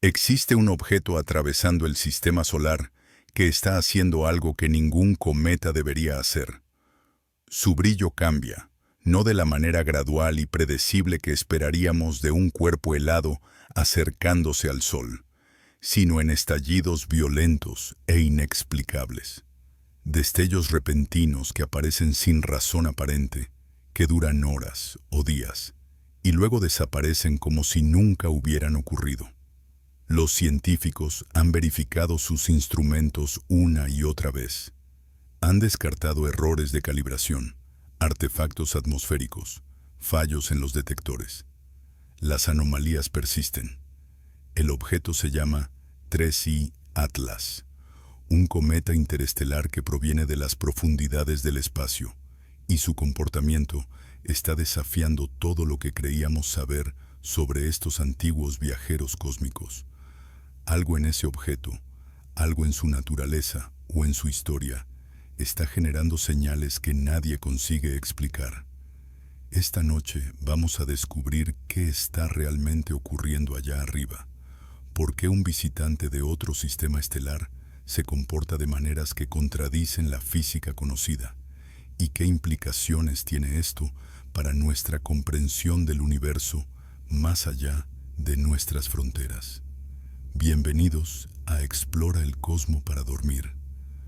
Existe un objeto atravesando el sistema solar que está haciendo algo que ningún cometa debería hacer. Su brillo cambia, no de la manera gradual y predecible que esperaríamos de un cuerpo helado acercándose al Sol, sino en estallidos violentos e inexplicables. Destellos repentinos que aparecen sin razón aparente, que duran horas o días, y luego desaparecen como si nunca hubieran ocurrido. Los científicos han verificado sus instrumentos una y otra vez. Han descartado errores de calibración, artefactos atmosféricos, fallos en los detectores. Las anomalías persisten. El objeto se llama 3I Atlas, un cometa interestelar que proviene de las profundidades del espacio, y su comportamiento está desafiando todo lo que creíamos saber sobre estos antiguos viajeros cósmicos. Algo en ese objeto, algo en su naturaleza o en su historia, está generando señales que nadie consigue explicar. Esta noche vamos a descubrir qué está realmente ocurriendo allá arriba, por qué un visitante de otro sistema estelar se comporta de maneras que contradicen la física conocida, y qué implicaciones tiene esto para nuestra comprensión del universo más allá de nuestras fronteras. Bienvenidos a Explora el Cosmo para dormir.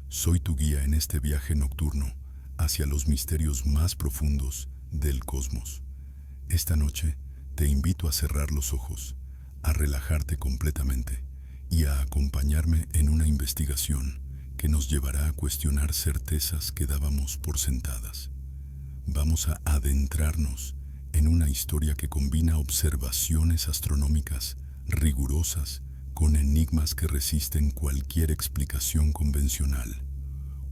Soy tu guía en este viaje nocturno hacia los misterios más profundos del cosmos. Esta noche te invito a cerrar los ojos, a relajarte completamente y a acompañarme en una investigación que nos llevará a cuestionar certezas que dábamos por sentadas. Vamos a adentrarnos en una historia que combina observaciones astronómicas rigurosas con enigmas que resisten cualquier explicación convencional.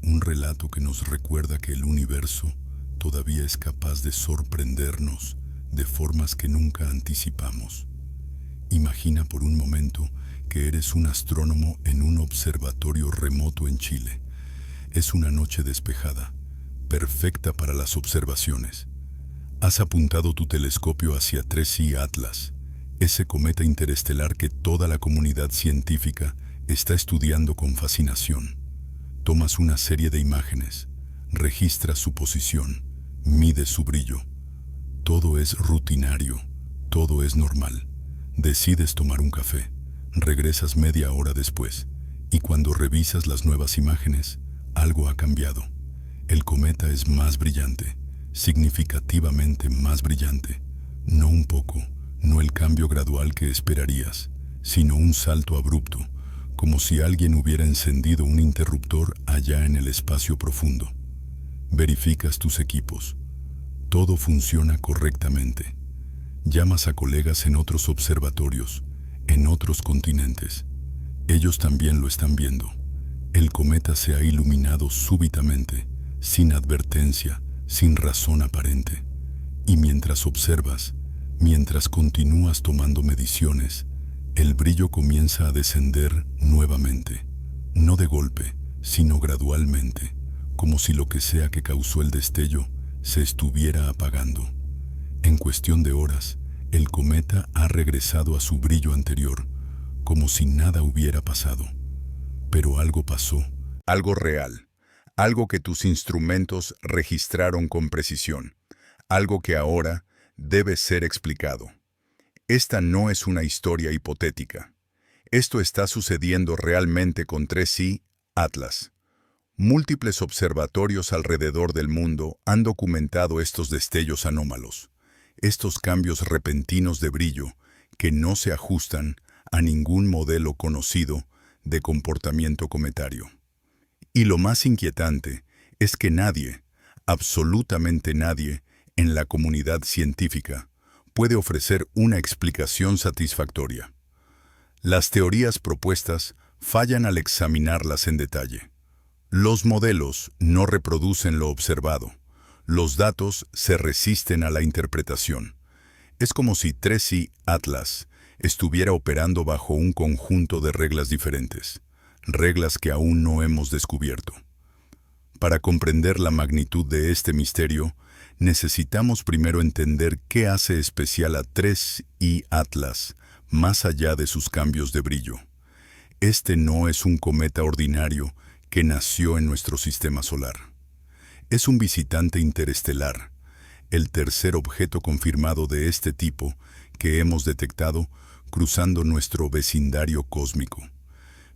Un relato que nos recuerda que el universo todavía es capaz de sorprendernos de formas que nunca anticipamos. Imagina por un momento que eres un astrónomo en un observatorio remoto en Chile. Es una noche despejada, perfecta para las observaciones. Has apuntado tu telescopio hacia 3I Atlas, ese cometa interestelar que toda la comunidad científica está estudiando con fascinación. Tomas una serie de imágenes, registras su posición, mides su brillo. Todo es rutinario, todo es normal. Decides tomar un café, regresas media hora después, y cuando revisas las nuevas imágenes, algo ha cambiado. El cometa es más brillante, significativamente más brillante. No un poco, no el cambio gradual que esperarías, sino un salto abrupto, como si alguien hubiera encendido un interruptor allá en el espacio profundo. Verificas tus equipos. Todo funciona correctamente. Llamas a colegas en otros observatorios, en otros continentes. Ellos también lo están viendo. El cometa se ha iluminado súbitamente, sin advertencia, sin razón aparente. Y mientras observas, mientras continúas tomando mediciones, el brillo comienza a descender nuevamente. No de golpe, sino gradualmente, como si lo que sea que causó el destello se estuviera apagando. En cuestión de horas, el cometa ha regresado a su brillo anterior, como si nada hubiera pasado. Pero algo pasó. Algo real. Algo que tus instrumentos registraron con precisión. Algo que ahora debe ser explicado. Esta no es una historia hipotética. Esto está sucediendo realmente con 3I Atlas. Múltiples observatorios alrededor del mundo han documentado estos destellos anómalos, estos cambios repentinos de brillo que no se ajustan a ningún modelo conocido de comportamiento cometario. Y lo más inquietante es que nadie, absolutamente nadie, en la comunidad científica puede ofrecer una explicación satisfactoria. Las teorías propuestas fallan al examinarlas en detalle. Los modelos no reproducen lo observado. Los datos se resisten a la interpretación. Es como si 3I Atlas estuviera operando bajo un conjunto de reglas diferentes, reglas que aún no hemos descubierto. Para comprender la magnitud de este misterio, necesitamos primero entender qué hace especial a 3I Atlas más allá de sus cambios de brillo. Este no es un cometa ordinario que nació en nuestro sistema solar. Es un visitante interestelar, el tercer objeto confirmado de este tipo que hemos detectado cruzando nuestro vecindario cósmico.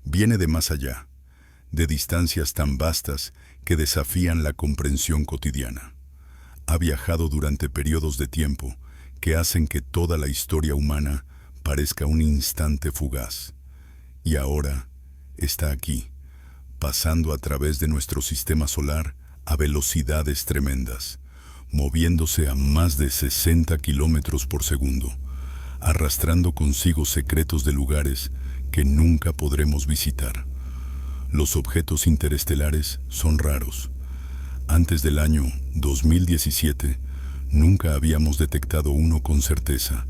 Viene de más allá, de distancias tan vastas que desafían la comprensión cotidiana. Ha viajado durante periodos de tiempo que hacen que toda la historia humana parezca un instante fugaz. Y ahora está aquí, pasando a través de nuestro sistema solar a velocidades tremendas, moviéndose a más de 60 kilómetros por segundo, arrastrando consigo secretos de lugares que nunca podremos visitar. Los objetos interestelares son raros. Antes del año 2017, nunca habíamos detectado uno con certeza.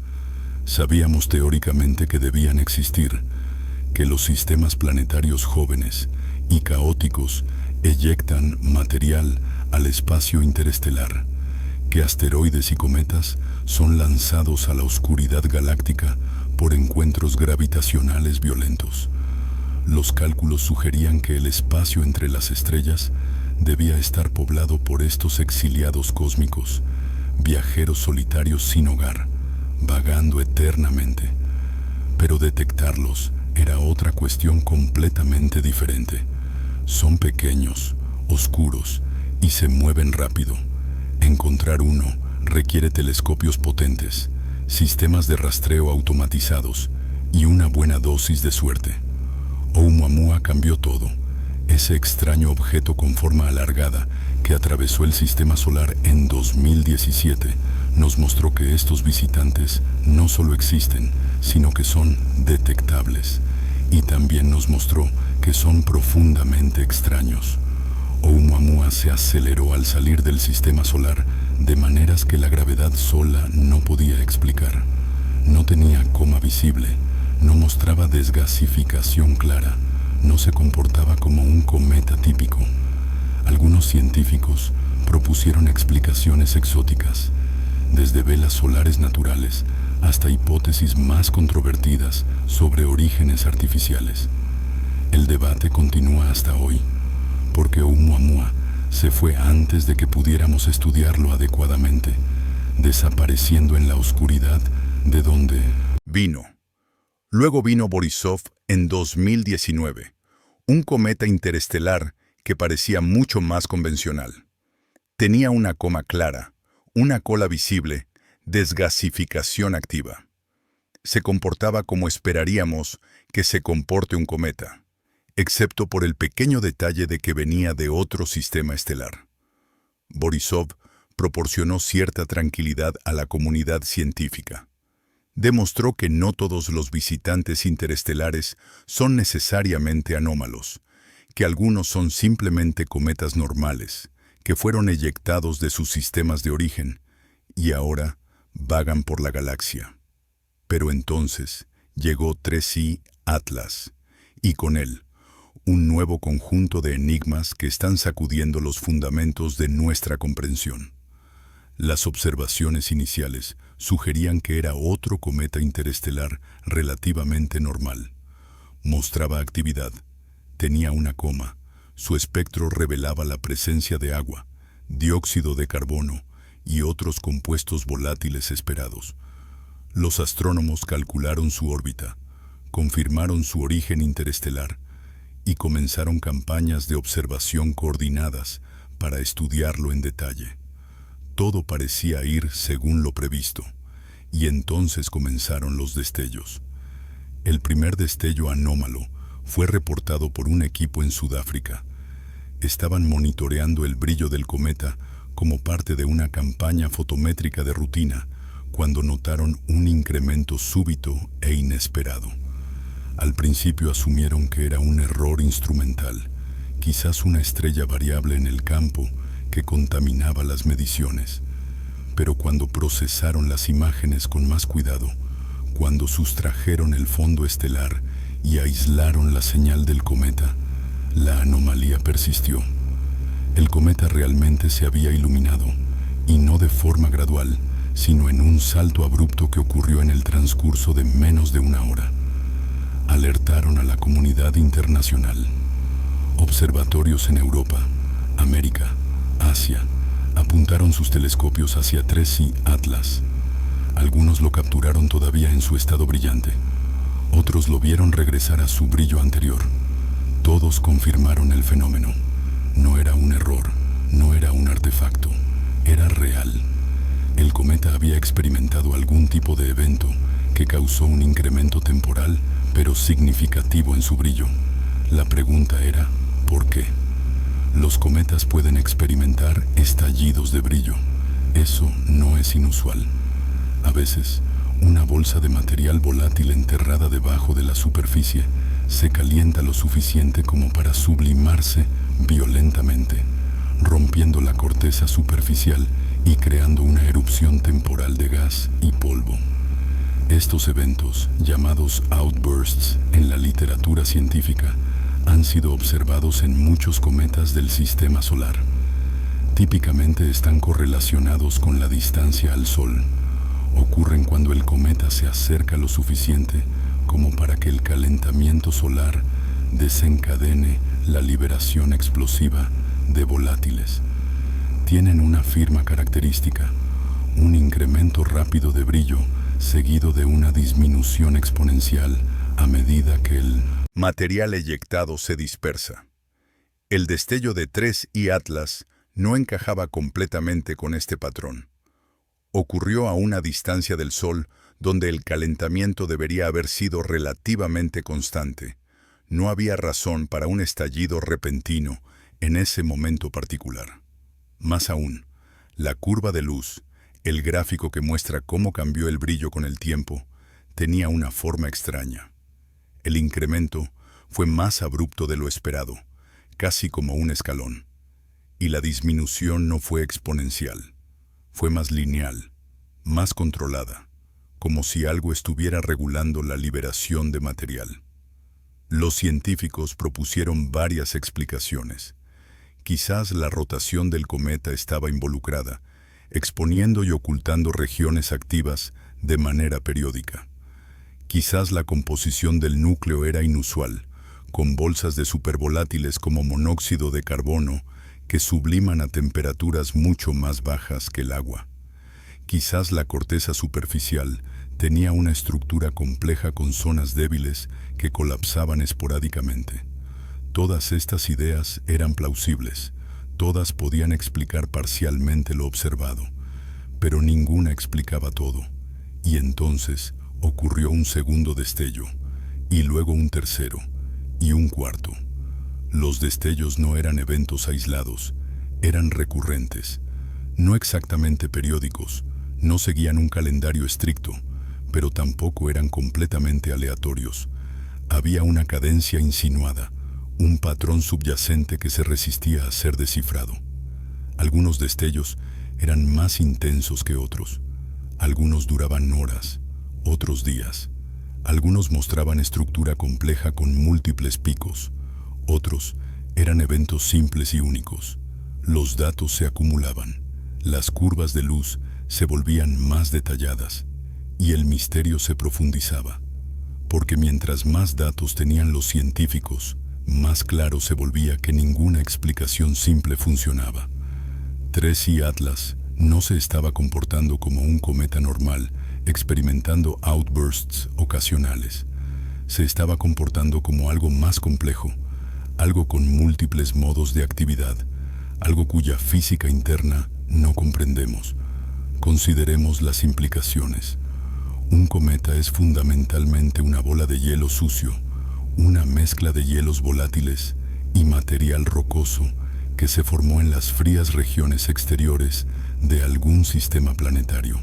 Sabíamos teóricamente que debían existir, que los sistemas planetarios jóvenes y caóticos eyectan material al espacio interestelar, que asteroides y cometas son lanzados a la oscuridad galáctica por encuentros gravitacionales violentos. Los cálculos sugerían que el espacio entre las estrellas debía estar poblado por estos exiliados cósmicos, viajeros solitarios sin hogar, vagando eternamente. Pero detectarlos era otra cuestión completamente diferente. Son pequeños, oscuros y se mueven rápido. Encontrar uno requiere telescopios potentes, sistemas de rastreo automatizados y una buena dosis de suerte. Oumuamua cambió todo. Ese extraño objeto con forma alargada que atravesó el sistema solar en 2017 nos mostró que estos visitantes no solo existen, sino que son detectables. Y también nos mostró que son profundamente extraños. Oumuamua se aceleró al salir del sistema solar de maneras que la gravedad sola no podía explicar. No tenía coma visible, no mostraba desgasificación clara, no se comportaba como un cometa típico. Algunos científicos propusieron explicaciones exóticas, desde velas solares naturales hasta hipótesis más controvertidas sobre orígenes artificiales. El debate continúa hasta hoy, porque Oumuamua se fue antes de que pudiéramos estudiarlo adecuadamente, desapareciendo en la oscuridad de donde vino. Luego vino Borisov en 2019, un cometa interestelar que parecía mucho más convencional. Tenía una coma clara, una cola visible, desgasificación activa. Se comportaba como esperaríamos que se comporte un cometa, excepto por el pequeño detalle de que venía de otro sistema estelar. Borisov proporcionó cierta tranquilidad a la comunidad científica. Demostró que no todos los visitantes interestelares son necesariamente anómalos, que algunos son simplemente cometas normales, que fueron eyectados de sus sistemas de origen y ahora vagan por la galaxia. Pero entonces llegó 3I Atlas, y con él, un nuevo conjunto de enigmas que están sacudiendo los fundamentos de nuestra comprensión. Las observaciones iniciales sugerían que era otro cometa interestelar relativamente normal. Mostraba actividad, tenía una coma, su espectro revelaba la presencia de agua, dióxido de carbono y otros compuestos volátiles esperados. Los astrónomos calcularon su órbita, confirmaron su origen interestelar y comenzaron campañas de observación coordinadas para estudiarlo en detalle. Todo parecía ir según lo previsto, y entonces comenzaron los destellos. El primer destello anómalo fue reportado por un equipo en Sudáfrica. Estaban monitoreando el brillo del cometa como parte de una campaña fotométrica de rutina, cuando notaron un incremento súbito e inesperado. Al principio asumieron que era un error instrumental, quizás una estrella variable en el campo que contaminaba las mediciones. Pero cuando procesaron las imágenes con más cuidado, cuando sustrajeron el fondo estelar y aislaron la señal del cometa, la anomalía persistió. El cometa realmente se había iluminado, y no de forma gradual, sino en un salto abrupto que ocurrió en el transcurso de menos de una hora. Alertaron a la comunidad internacional. Observatorios en Europa, América, Asia, apuntaron sus telescopios hacia 3I Atlas. Algunos lo capturaron todavía en su estado brillante. Otros lo vieron regresar a su brillo anterior. Todos confirmaron el fenómeno. No era un error, no era un artefacto, era real. El cometa había experimentado algún tipo de evento que causó un incremento temporal, pero significativo en su brillo. La pregunta era, ¿por qué? Los cometas pueden experimentar estallidos de brillo. Eso no es inusual. A veces, una bolsa de material volátil enterrada debajo de la superficie se calienta lo suficiente como para sublimarse violentamente, rompiendo la corteza superficial y creando una erupción temporal de gas y polvo. Estos eventos, llamados outbursts en la literatura científica, han sido observados en muchos cometas del sistema solar. Típicamente están correlacionados con la distancia al Sol. Ocurren cuando el cometa se acerca lo suficiente como para que el calentamiento solar desencadene la liberación explosiva de volátiles. Tienen una firma característica, un incremento rápido de brillo seguido de una disminución exponencial a medida que el material eyectado se dispersa. El destello de 3I Atlas no encajaba completamente con este patrón. Ocurrió a una distancia del Sol donde el calentamiento debería haber sido relativamente constante. No había razón para un estallido repentino en ese momento particular. Más aún, la curva de luz, el gráfico que muestra cómo cambió el brillo con el tiempo, tenía una forma extraña. El incremento fue más abrupto de lo esperado, casi como un escalón. Y la disminución no fue exponencial, fue más lineal, más controlada, como si algo estuviera regulando la liberación de material. Los científicos propusieron varias explicaciones. Quizás la rotación del cometa estaba involucrada, exponiendo y ocultando regiones activas de manera periódica. Quizás la composición del núcleo era inusual, con bolsas de supervolátiles como monóxido de carbono que subliman a temperaturas mucho más bajas que el agua. Quizás la corteza superficial tenía una estructura compleja con zonas débiles que colapsaban esporádicamente. Todas estas ideas eran plausibles, todas podían explicar parcialmente lo observado, pero ninguna explicaba todo. Y entonces ocurrió un segundo destello, y luego un tercero, y un cuarto. Los destellos no eran eventos aislados, eran recurrentes, no exactamente periódicos, no seguían un calendario estricto, pero tampoco eran completamente aleatorios. Había una cadencia insinuada, un patrón subyacente que se resistía a ser descifrado. Algunos destellos eran más intensos que otros. Algunos duraban horas, otros días. Algunos mostraban estructura compleja con múltiples picos. Otros eran eventos simples y únicos. Los datos se acumulaban. Las curvas de luz se volvían más detalladas y el misterio se profundizaba. Porque mientras más datos tenían los científicos, más claro se volvía que ninguna explicación simple funcionaba. 3I Atlas no se estaba comportando como un cometa normal, experimentando outbursts ocasionales. Se estaba comportando como algo más complejo, algo con múltiples modos de actividad, algo cuya física interna no comprendemos. Consideremos las implicaciones. Un cometa es fundamentalmente una bola de hielo sucio, una mezcla de hielos volátiles y material rocoso que se formó en las frías regiones exteriores de algún sistema planetario.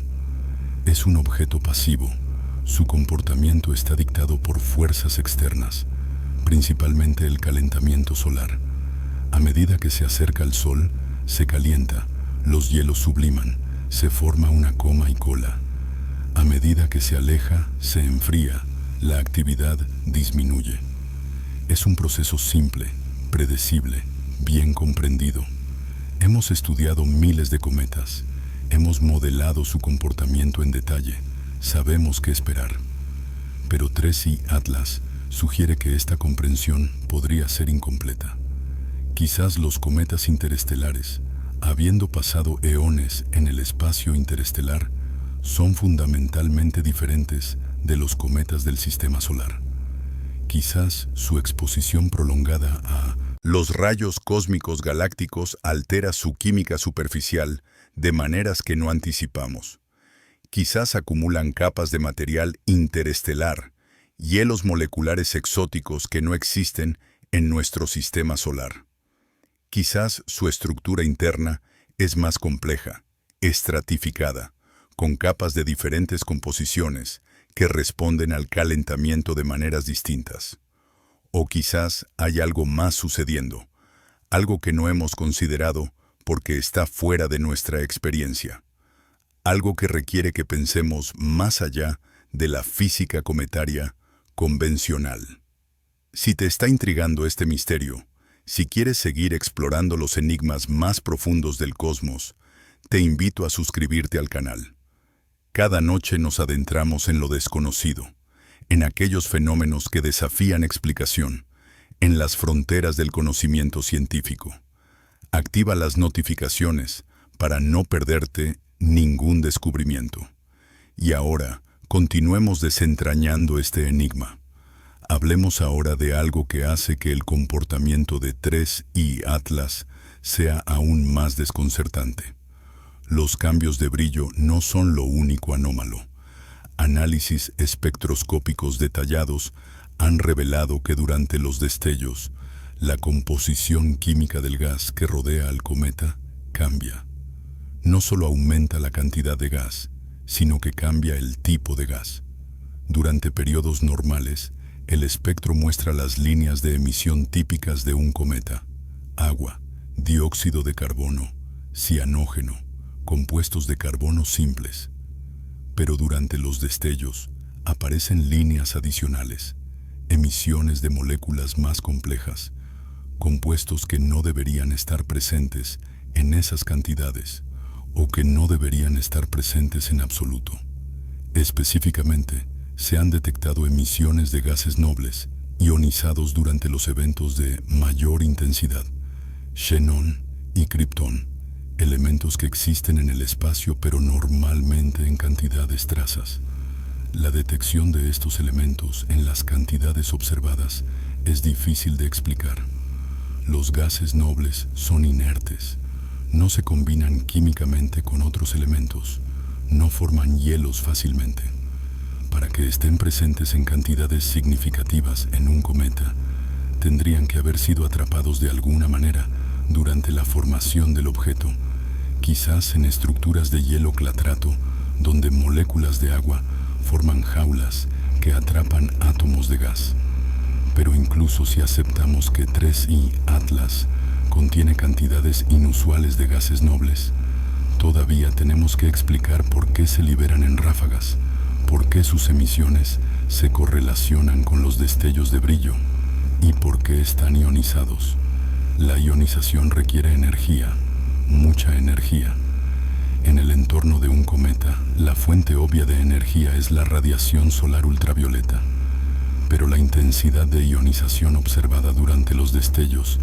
Es un objeto pasivo. Su comportamiento está dictado por fuerzas externas, principalmente el calentamiento solar. A medida que se acerca al Sol, se calienta, los hielos subliman, se forma una coma y cola. A medida que se aleja, se enfría, la actividad disminuye. Es un proceso simple, predecible, bien comprendido. Hemos estudiado miles de cometas Hemos modelado su comportamiento en detalle. Sabemos qué esperar. Pero 3i Atlas sugiere que esta comprensión podría ser incompleta. Quizás los cometas interestelares, habiendo pasado eones en el espacio interestelar, son fundamentalmente diferentes de los cometas del sistema solar. Quizás su exposición prolongada a los rayos cósmicos galácticos altera su química superficial de maneras que no anticipamos. Quizás acumulan capas de material interestelar, hielos moleculares exóticos que no existen en nuestro sistema solar. Quizás su estructura interna es más compleja, estratificada, con capas de diferentes composiciones que responden al calentamiento de maneras distintas. O quizás hay algo más sucediendo, algo que no hemos considerado porque está fuera de nuestra experiencia. Algo que requiere que pensemos más allá de la física cometaria convencional. Si te está intrigando este misterio, si quieres seguir explorando los enigmas más profundos del cosmos, te invito a suscribirte al canal. Cada noche nos adentramos en lo desconocido, en aquellos fenómenos que desafían explicación, en las fronteras del conocimiento científico. Activa las notificaciones para no perderte ningún descubrimiento. Y ahora, continuemos desentrañando este enigma. Hablemos ahora de algo que hace que el comportamiento de 3i Atlas sea aún más desconcertante. Los cambios de brillo no son lo único anómalo. Análisis espectroscópicos detallados han revelado que durante los destellos, la composición química del gas que rodea al cometa cambia. No solo aumenta la cantidad de gas, sino que cambia el tipo de gas. Durante periodos normales, el espectro muestra las líneas de emisión típicas de un cometa: agua, dióxido de carbono, cianógeno, compuestos de carbono simples. Pero durante los destellos aparecen líneas adicionales, emisiones de moléculas más complejas, compuestos que no deberían estar presentes en esas cantidades o que no deberían estar presentes en absoluto. Específicamente, se han detectado emisiones de gases nobles ionizados durante los eventos de mayor intensidad, xenón y kriptón, elementos que existen en el espacio pero normalmente en cantidades trazas. La detección de estos elementos en las cantidades observadas es difícil de explicar. Los gases nobles son inertes, no se combinan químicamente con otros elementos, no forman hielos fácilmente. Para que estén presentes en cantidades significativas en un cometa, tendrían que haber sido atrapados de alguna manera durante la formación del objeto, quizás en estructuras de hielo clatrato, donde moléculas de agua forman jaulas que atrapan átomos de gas. Pero incluso si aceptamos que 3i Atlas contiene cantidades inusuales de gases nobles, todavía tenemos que explicar por qué se liberan en ráfagas, por qué sus emisiones se correlacionan con los destellos de brillo y por qué están ionizados. La ionización requiere energía, mucha energía. En el entorno de un cometa, la fuente obvia de energía es la radiación solar ultravioleta, pero la intensidad de ionización observada durante los destellos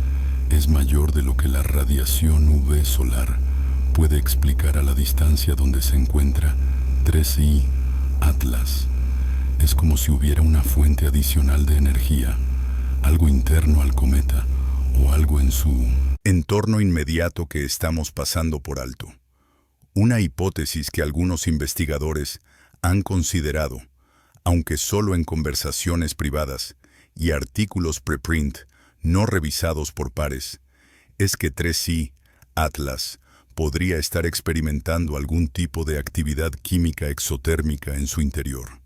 es mayor de lo que la radiación UV solar puede explicar a la distancia donde se encuentra 3i Atlas. Es como si hubiera una fuente adicional de energía, algo interno al cometa o algo en su entorno inmediato que estamos pasando por alto. Una hipótesis que algunos investigadores han considerado, aunque solo en conversaciones privadas y artículos preprint no revisados por pares, es que 3i Atlas podría estar experimentando algún tipo de actividad química exotérmica en su interior.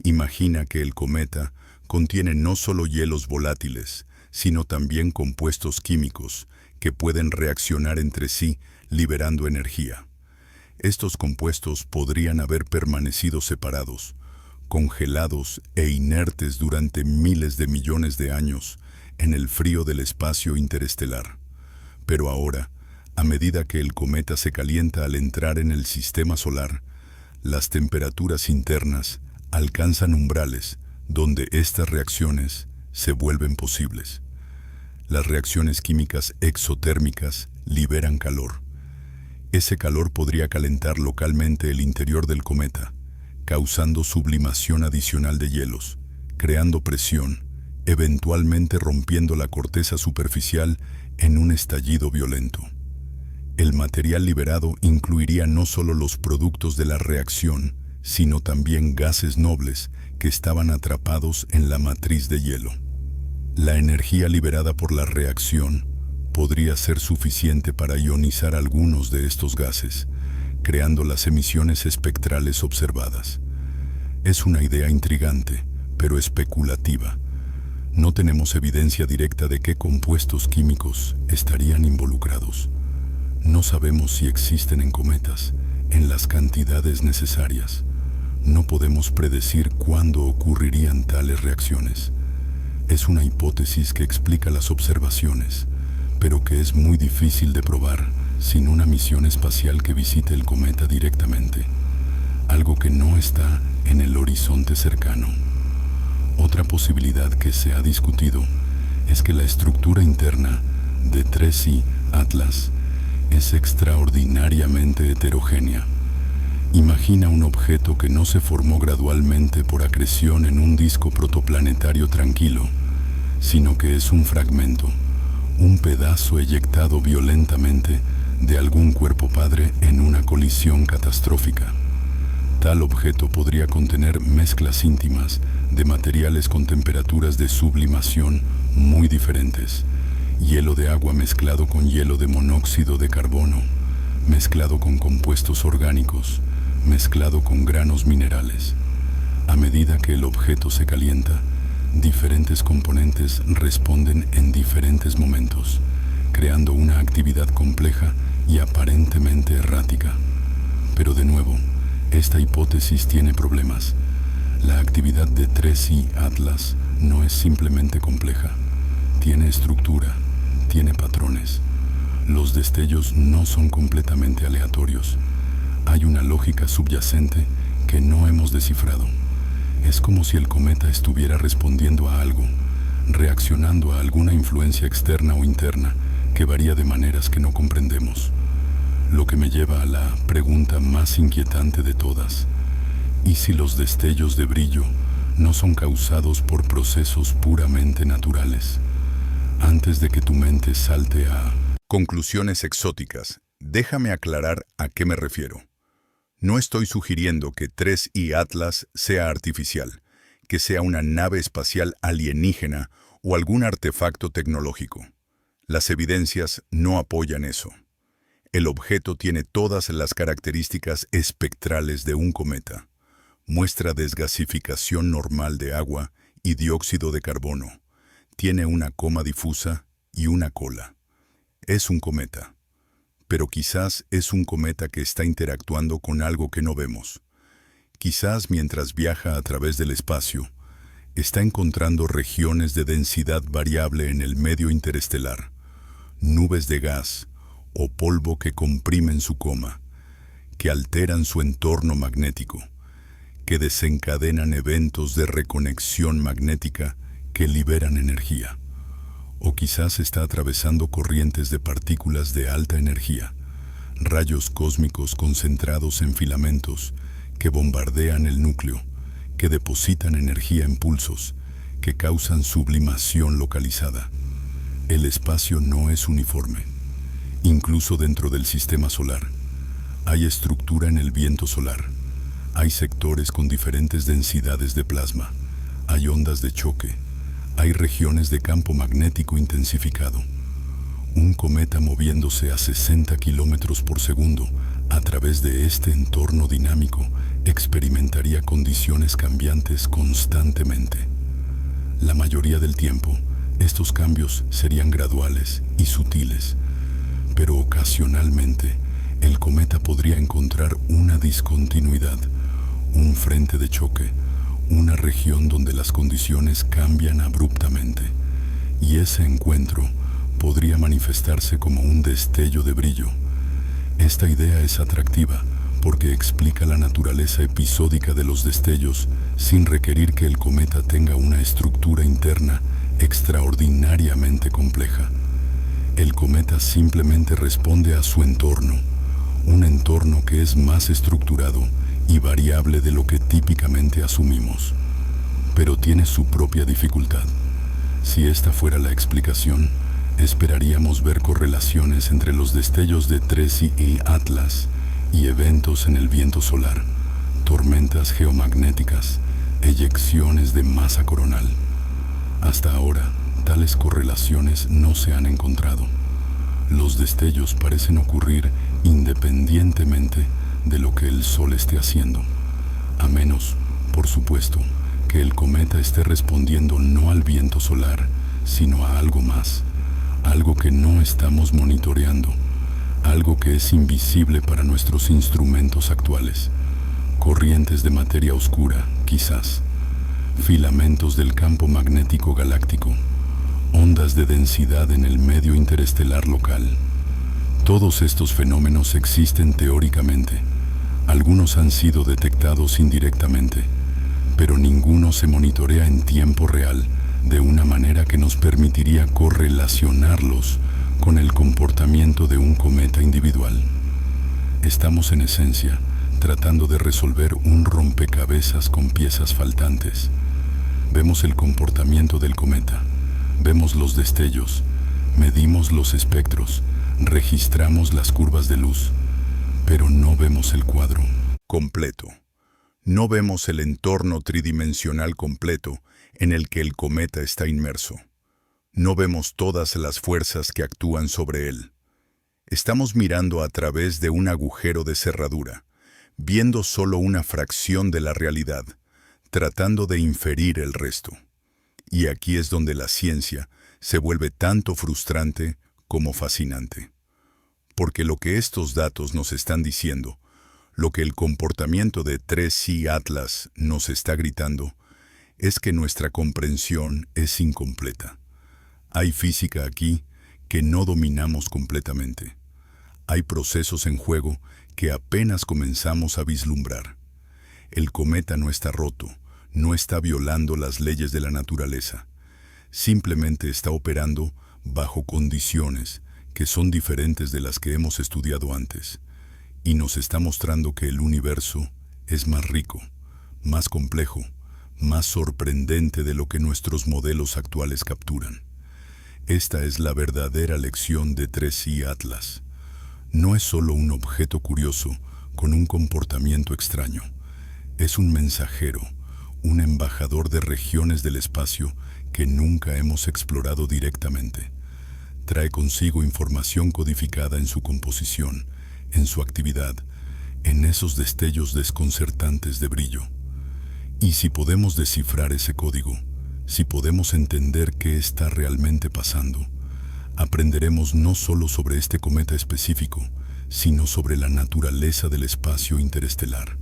Imagina que el cometa contiene no solo hielos volátiles, sino también compuestos químicos que pueden reaccionar entre sí liberando energía. Estos compuestos podrían haber permanecido separados, congelados e inertes durante miles de millones de años en el frío del espacio interestelar. Pero ahora, A medida que el cometa se calienta al entrar en el sistema solar, las temperaturas internas alcanzan umbrales donde estas reacciones se vuelven posibles. Las reacciones químicas exotérmicas liberan calor. Ese calor podría calentar localmente el interior del cometa, causando sublimación adicional de hielos, creando presión, eventualmente rompiendo la corteza superficial en un estallido violento. El material liberado incluiría no solo los productos de la reacción, sino también gases nobles que estaban atrapados en la matriz de hielo. La energía liberada por la reacción podría ser suficiente para ionizar algunos de estos gases, creando las emisiones espectrales observadas. Es una idea intrigante, pero especulativa. No tenemos evidencia directa de qué compuestos químicos estarían involucrados. No sabemos si existen en cometas, en las cantidades necesarias. No podemos predecir cuándo ocurrirían tales reacciones. Es una hipótesis que explica las observaciones, pero que es muy difícil de probar sin una misión espacial que visite el cometa directamente, algo que no está en el horizonte cercano. Otra posibilidad que se ha discutido es que la estructura interna de 3I Atlas es extraordinariamente heterogénea. Imagina un objeto que no se formó gradualmente por acreción en un disco protoplanetario tranquilo, sino que es un fragmento, un pedazo eyectado violentamente de algún cuerpo padre en una colisión catastrófica. Tal objeto podría contener mezclas íntimas de materiales con temperaturas de sublimación muy diferentes. Hielo de agua mezclado con hielo de monóxido de carbono, mezclado con compuestos orgánicos, mezclado con granos minerales. A medida que el objeto se calienta, diferentes componentes responden en diferentes momentos, creando una actividad compleja y aparentemente errática. Pero de nuevo, esta hipótesis tiene problemas. La actividad de 3I Atlas no es simplemente compleja. Tiene estructura, tiene patrones. Los destellos no son completamente aleatorios. Hay una lógica subyacente que no hemos descifrado. Es como si el cometa estuviera respondiendo a algo, reaccionando a alguna influencia externa o interna que varía de maneras que no comprendemos. Lo que me lleva a la pregunta más inquietante de todas. ¿Y si los destellos de brillo no son causados por procesos puramente naturales? Antes de que tu mente salte a conclusiones exóticas, déjame aclarar a qué me refiero. No estoy sugiriendo que 3I Atlas sea artificial, que sea una nave espacial alienígena o algún artefacto tecnológico. Las evidencias no apoyan eso. El objeto tiene todas las características espectrales de un cometa. Muestra desgasificación normal de agua y dióxido de carbono. Tiene una coma difusa y una cola. Es un cometa. Pero quizás es un cometa que está interactuando con algo que no vemos. Quizás mientras viaja a través del espacio, está encontrando regiones de densidad variable en el medio interestelar, nubes de gas o polvo que comprimen su coma, que alteran su entorno magnético, que desencadenan eventos de reconexión magnética que liberan energía. O quizás está atravesando corrientes de partículas de alta energía, rayos cósmicos concentrados en filamentos que bombardean el núcleo, que depositan energía en pulsos, que causan sublimación localizada. El espacio no es uniforme. Incluso dentro del sistema solar, hay estructura en el viento solar. Hay sectores con diferentes densidades de plasma. Hay ondas de choque. Hay regiones de campo magnético intensificado. Un cometa moviéndose a 60 kilómetros por segundo a través de este entorno dinámico experimentaría condiciones cambiantes constantemente. La mayoría del tiempo, estos cambios serían graduales y sutiles, pero ocasionalmente el cometa podría encontrar una discontinuidad, un frente de choque, una región donde las condiciones cambian abruptamente, y ese encuentro podría manifestarse como un destello de brillo. Esta idea es atractiva porque explica la naturaleza episódica de los destellos sin requerir que el cometa tenga una estructura interna extraordinariamente compleja. El cometa simplemente responde a su entorno, un entorno que es más estructurado y variable de lo que típicamente asumimos. Pero tiene su propia dificultad. Si esta fuera la explicación, esperaríamos ver correlaciones entre los destellos de 3I y Atlas y eventos en el viento solar, tormentas geomagnéticas, eyecciones de masa coronal. Hasta ahora, tales correlaciones no se han encontrado. Los destellos parecen ocurrir independientemente de lo que el Sol esté haciendo, a menos, por supuesto, que el cometa esté respondiendo no al viento solar, sino a algo más, algo que no estamos monitoreando, algo que es invisible para nuestros instrumentos actuales. Corrientes de materia oscura, quizás, filamentos del campo magnético galáctico, ondas de densidad en el medio interestelar local. Todos estos fenómenos existen teóricamente. Algunos han sido detectados indirectamente, pero ninguno se monitorea en tiempo real de una manera que nos permitiría correlacionarlos con el comportamiento de un cometa individual. Estamos en esencia tratando de resolver un rompecabezas con piezas faltantes. Vemos el comportamiento del cometa, vemos los destellos, medimos los espectros, registramos las curvas de luz, pero no vemos el cuadro completo. No vemos el entorno tridimensional completo en el que el cometa está inmerso. No vemos todas las fuerzas que actúan sobre él. Estamos mirando a través de un agujero de cerradura, viendo solo una fracción de la realidad, tratando de inferir el resto. Y aquí es donde la ciencia se vuelve tanto frustrante como fascinante. Porque lo que estos datos nos están diciendo, lo que el comportamiento de 3I Atlas nos está gritando, es que nuestra comprensión es incompleta. Hay física aquí que no dominamos completamente. Hay procesos en juego que apenas comenzamos a vislumbrar. El cometa no está roto, no está violando las leyes de la naturaleza. Simplemente está operando bajo condiciones que son diferentes de las que hemos estudiado antes, y nos está mostrando que el universo es más rico, más complejo, más sorprendente de lo que nuestros modelos actuales capturan. Esta es la verdadera lección de 3I Atlas. No es solo un objeto curioso con un comportamiento extraño. Es un mensajero, un embajador de regiones del espacio que nunca hemos explorado directamente. Trae consigo información codificada en su composición, en su actividad, en esos destellos desconcertantes de brillo. Y si podemos descifrar ese código, si podemos entender qué está realmente pasando, aprenderemos no solo sobre este cometa específico, sino sobre la naturaleza del espacio interestelar,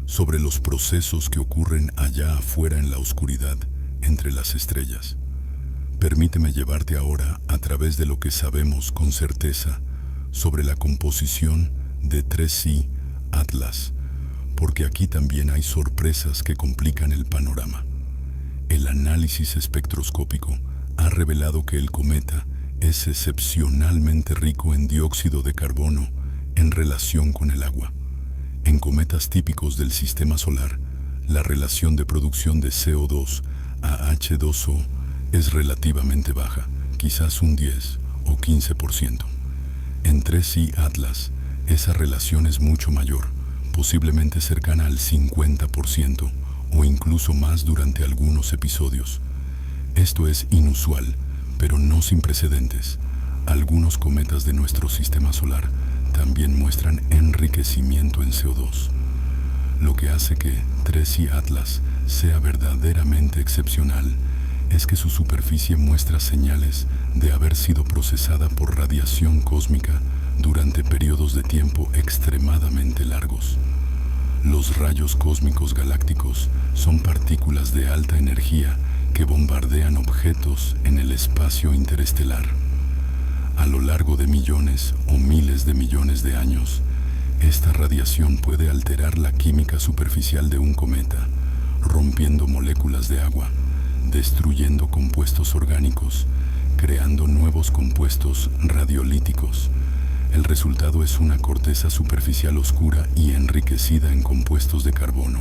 sobre los procesos que ocurren allá afuera en la oscuridad, entre las estrellas. Permíteme llevarte ahora a través de lo que sabemos con certeza sobre la composición de 3I Atlas, porque aquí también hay sorpresas que complican el panorama. El análisis espectroscópico ha revelado que el cometa es excepcionalmente rico en dióxido de carbono en relación con el agua. En cometas típicos del sistema solar, la relación de producción de CO2 a H2O es relativamente baja, quizás un 10 o 15%. En 3I Atlas, esa relación es mucho mayor, posiblemente cercana al 50% o incluso más durante algunos episodios. Esto es inusual, pero no sin precedentes. Algunos cometas de nuestro sistema solar también muestran enriquecimiento en CO2. Lo que hace que 3I Atlas sea verdaderamente excepcional es que su superficie muestra señales de haber sido procesada por radiación cósmica durante periodos de tiempo extremadamente largos. Los rayos cósmicos galácticos son partículas de alta energía que bombardean objetos en el espacio interestelar. lo largo de millones o miles de millones de años, esta radiación puede alterar la química superficial de un cometa, rompiendo moléculas de agua, destruyendo compuestos orgánicos, creando nuevos compuestos radiolíticos. El resultado es una corteza superficial oscura y enriquecida en compuestos de carbono,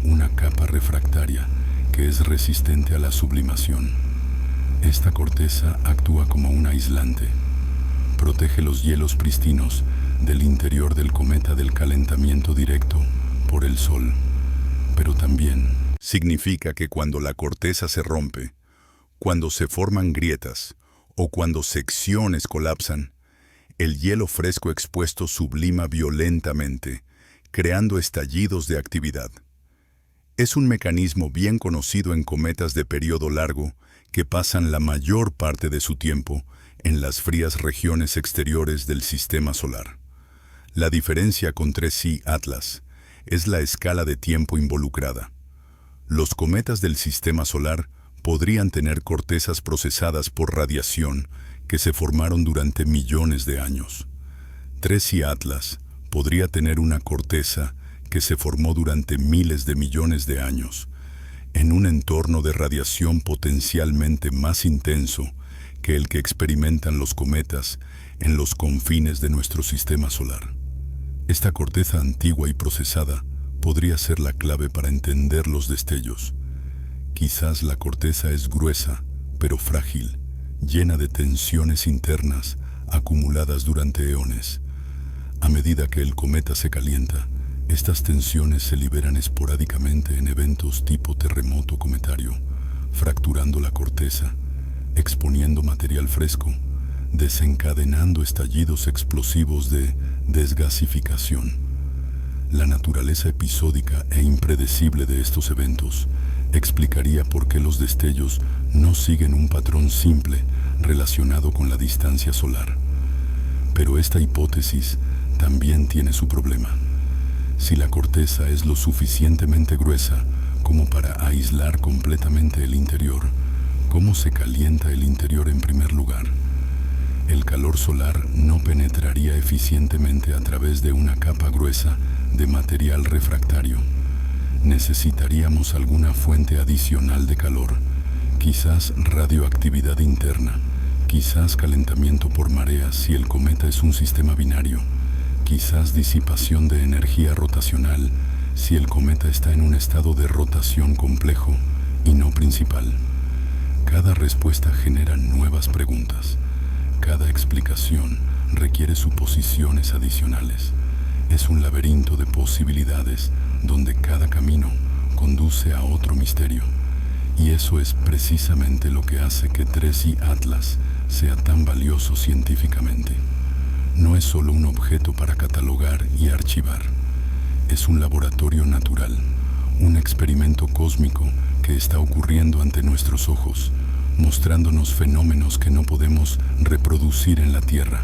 una capa refractaria que es resistente a la sublimación. Esta corteza actúa como un aislante. Protege los hielos pristinos del interior del cometa del calentamiento directo por el Sol. Pero también significa que cuando la corteza se rompe, cuando se forman grietas o cuando secciones colapsan, el hielo fresco expuesto sublima violentamente, creando estallidos de actividad. Es un mecanismo bien conocido en cometas de periodo largo que pasan la mayor parte de su tiempo en las frías regiones exteriores del sistema solar. La diferencia con 3I Atlas es la escala de tiempo involucrada. Los cometas del sistema solar podrían tener cortezas procesadas por radiación que se formaron durante millones de años. 3I Atlas podría tener una corteza que se formó durante miles de millones de años, en un entorno de radiación potencialmente más intenso que el que experimentan los cometas en los confines de nuestro sistema solar. Esta corteza antigua y procesada podría ser la clave para entender los destellos. Quizás la corteza es gruesa, pero frágil, llena de tensiones internas acumuladas durante eones. A medida que el cometa se calienta, estas tensiones se liberan esporádicamente en eventos tipo terremoto cometario, fracturando la corteza, exponiendo material fresco, desencadenando estallidos explosivos de desgasificación. La naturaleza episódica e impredecible de estos eventos explicaría por qué los destellos no siguen un patrón simple relacionado con la distancia solar. Pero esta hipótesis también tiene su problema. Si la corteza es lo suficientemente gruesa como para aislar completamente el interior, ¿cómo se calienta el interior en primer lugar? El calor solar no penetraría eficientemente a través de una capa gruesa de material refractario. Necesitaríamos alguna fuente adicional de calor, quizás radioactividad interna, quizás calentamiento por mareas si el cometa es un sistema binario, quizás disipación de energía rotacional si el cometa está en un estado de rotación complejo y no principal. Cada respuesta genera nuevas preguntas. Cada explicación requiere suposiciones adicionales. Es un laberinto de posibilidades donde cada camino conduce a otro misterio. Y eso es precisamente lo que hace que 3I Atlas sea tan valioso científicamente. No es solo un objeto para catalogar y archivar. Es un laboratorio natural, un experimento cósmico que está ocurriendo ante nuestros ojos, mostrándonos fenómenos que no podemos reproducir en la Tierra,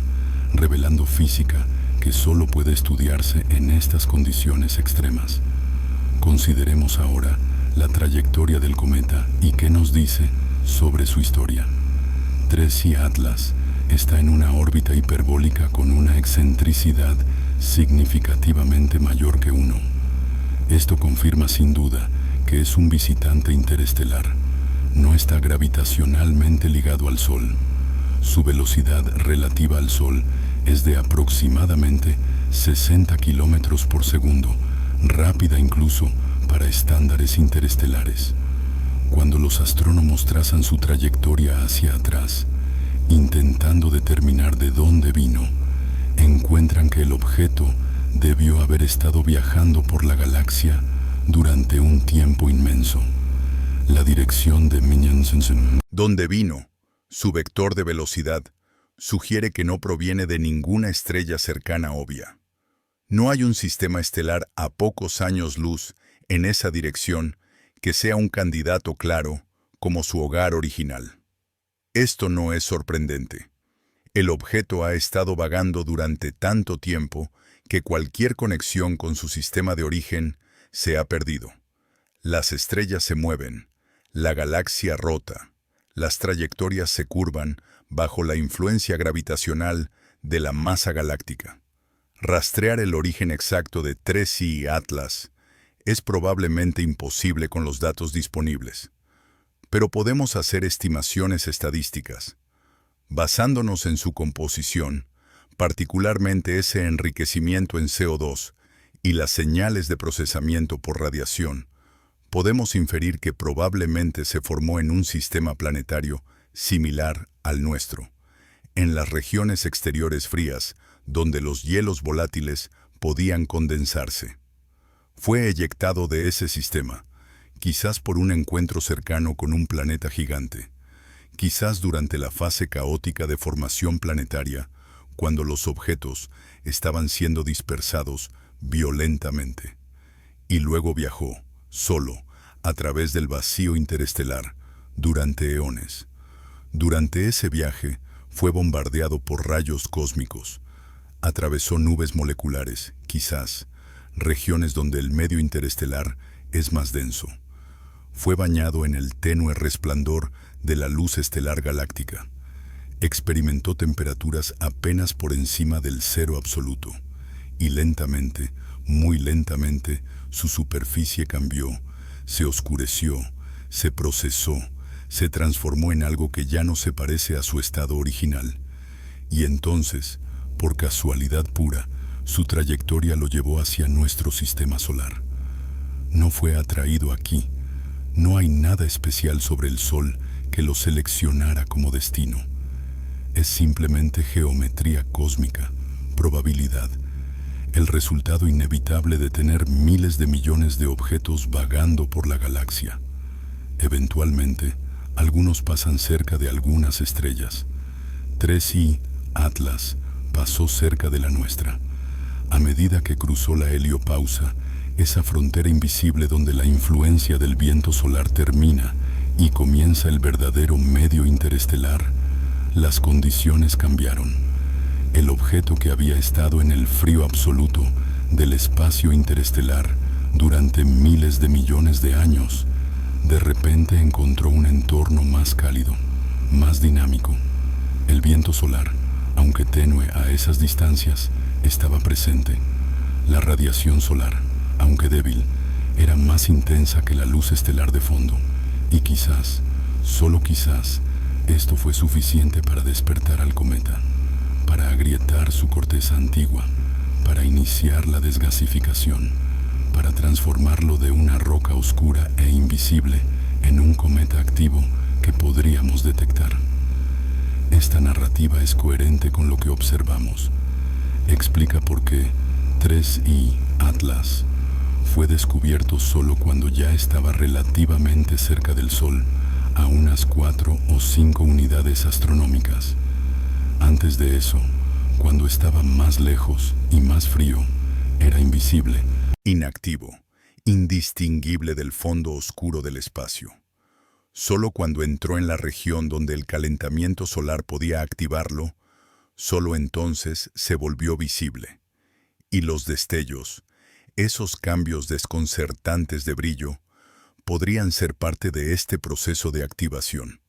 revelando física que solo puede estudiarse en estas condiciones extremas. Consideremos ahora la trayectoria del cometa y qué nos dice sobre su historia. 3I Atlas está en una órbita hiperbólica con una excentricidad significativamente mayor que 1. Esto confirma sin duda que es un visitante interestelar. No está gravitacionalmente ligado al Sol. Su velocidad relativa al Sol es de aproximadamente 60 kilómetros por segundo, rápida incluso para estándares interestelares. Cuando los astrónomos trazan su trayectoria hacia atrás, intentando determinar de dónde vino, encuentran que el objeto debió haber estado viajando por la galaxia durante un tiempo inmenso. La dirección de Minyansensen, donde vino, su vector de velocidad, sugiere que no proviene de ninguna estrella cercana obvia. No hay un sistema estelar a pocos años luz en esa dirección que sea un candidato claro como su hogar original. Esto no es sorprendente. El objeto ha estado vagando durante tanto tiempo que cualquier conexión con su sistema de origen se ha perdido. Las estrellas se mueven, la galaxia rota, Las trayectorias se curvan bajo la influencia gravitacional de la masa galáctica. Rastrear el origen exacto de 3I Atlas es probablemente imposible con los datos disponibles, pero podemos hacer estimaciones estadísticas. Basándonos en su composición, particularmente ese enriquecimiento en CO2 y las señales de procesamiento por radiación, podemos inferir que probablemente se formó en un sistema planetario similar al nuestro, en las regiones exteriores frías, donde los hielos volátiles podían condensarse. Fue eyectado de ese sistema, quizás por un encuentro cercano con un planeta gigante, quizás durante la fase caótica de formación planetaria, cuando los objetos estaban siendo dispersados violentamente. Y luego viajó, solo, a través del vacío interestelar, durante eones. Durante ese viaje, fue bombardeado por rayos cósmicos. Atravesó nubes moleculares, quizás, regiones donde el medio interestelar es más denso. Fue bañado en el tenue resplandor de la luz estelar galáctica. Experimentó temperaturas apenas por encima del cero absoluto, y lentamente, muy lentamente, su superficie cambió, se oscureció, se procesó, se transformó en algo que ya no se parece a su estado original. Y entonces, por casualidad pura, su trayectoria lo llevó hacia nuestro sistema solar. No fue atraído aquí. No hay nada especial sobre el Sol que lo seleccionara como destino. Es simplemente geometría cósmica, probabilidad, el resultado inevitable de tener miles de millones de objetos vagando por la galaxia. Eventualmente, algunos pasan cerca de algunas estrellas. 3I Atlas pasó cerca de la nuestra. A medida que cruzó la heliopausa, esa frontera invisible donde la influencia del viento solar termina y comienza el verdadero medio interestelar, las condiciones cambiaron. El objeto que había estado en el frío absoluto del espacio interestelar durante miles de millones de años, de repente encontró un entorno más cálido, más dinámico. El viento solar, aunque tenue a esas distancias, estaba presente. La radiación solar, aunque débil, era más intensa que la luz estelar de fondo, y quizás, solo quizás, esto fue suficiente para despertar al cometa, para agrietar su corteza antigua, para iniciar la desgasificación, para transformarlo de una roca oscura e invisible en un cometa activo que podríamos detectar. Esta narrativa es coherente con lo que observamos. Explica por qué 3I Atlas fue descubierto solo cuando ya estaba relativamente cerca del Sol, a unas 4 o 5 unidades astronómicas. Antes de eso, cuando estaba más lejos y más frío, era invisible, inactivo, indistinguible del fondo oscuro del espacio. Solo cuando entró en la región donde el calentamiento solar podía activarlo, solo entonces se volvió visible. Y los destellos, esos cambios desconcertantes de brillo, podrían ser parte de este proceso de activación.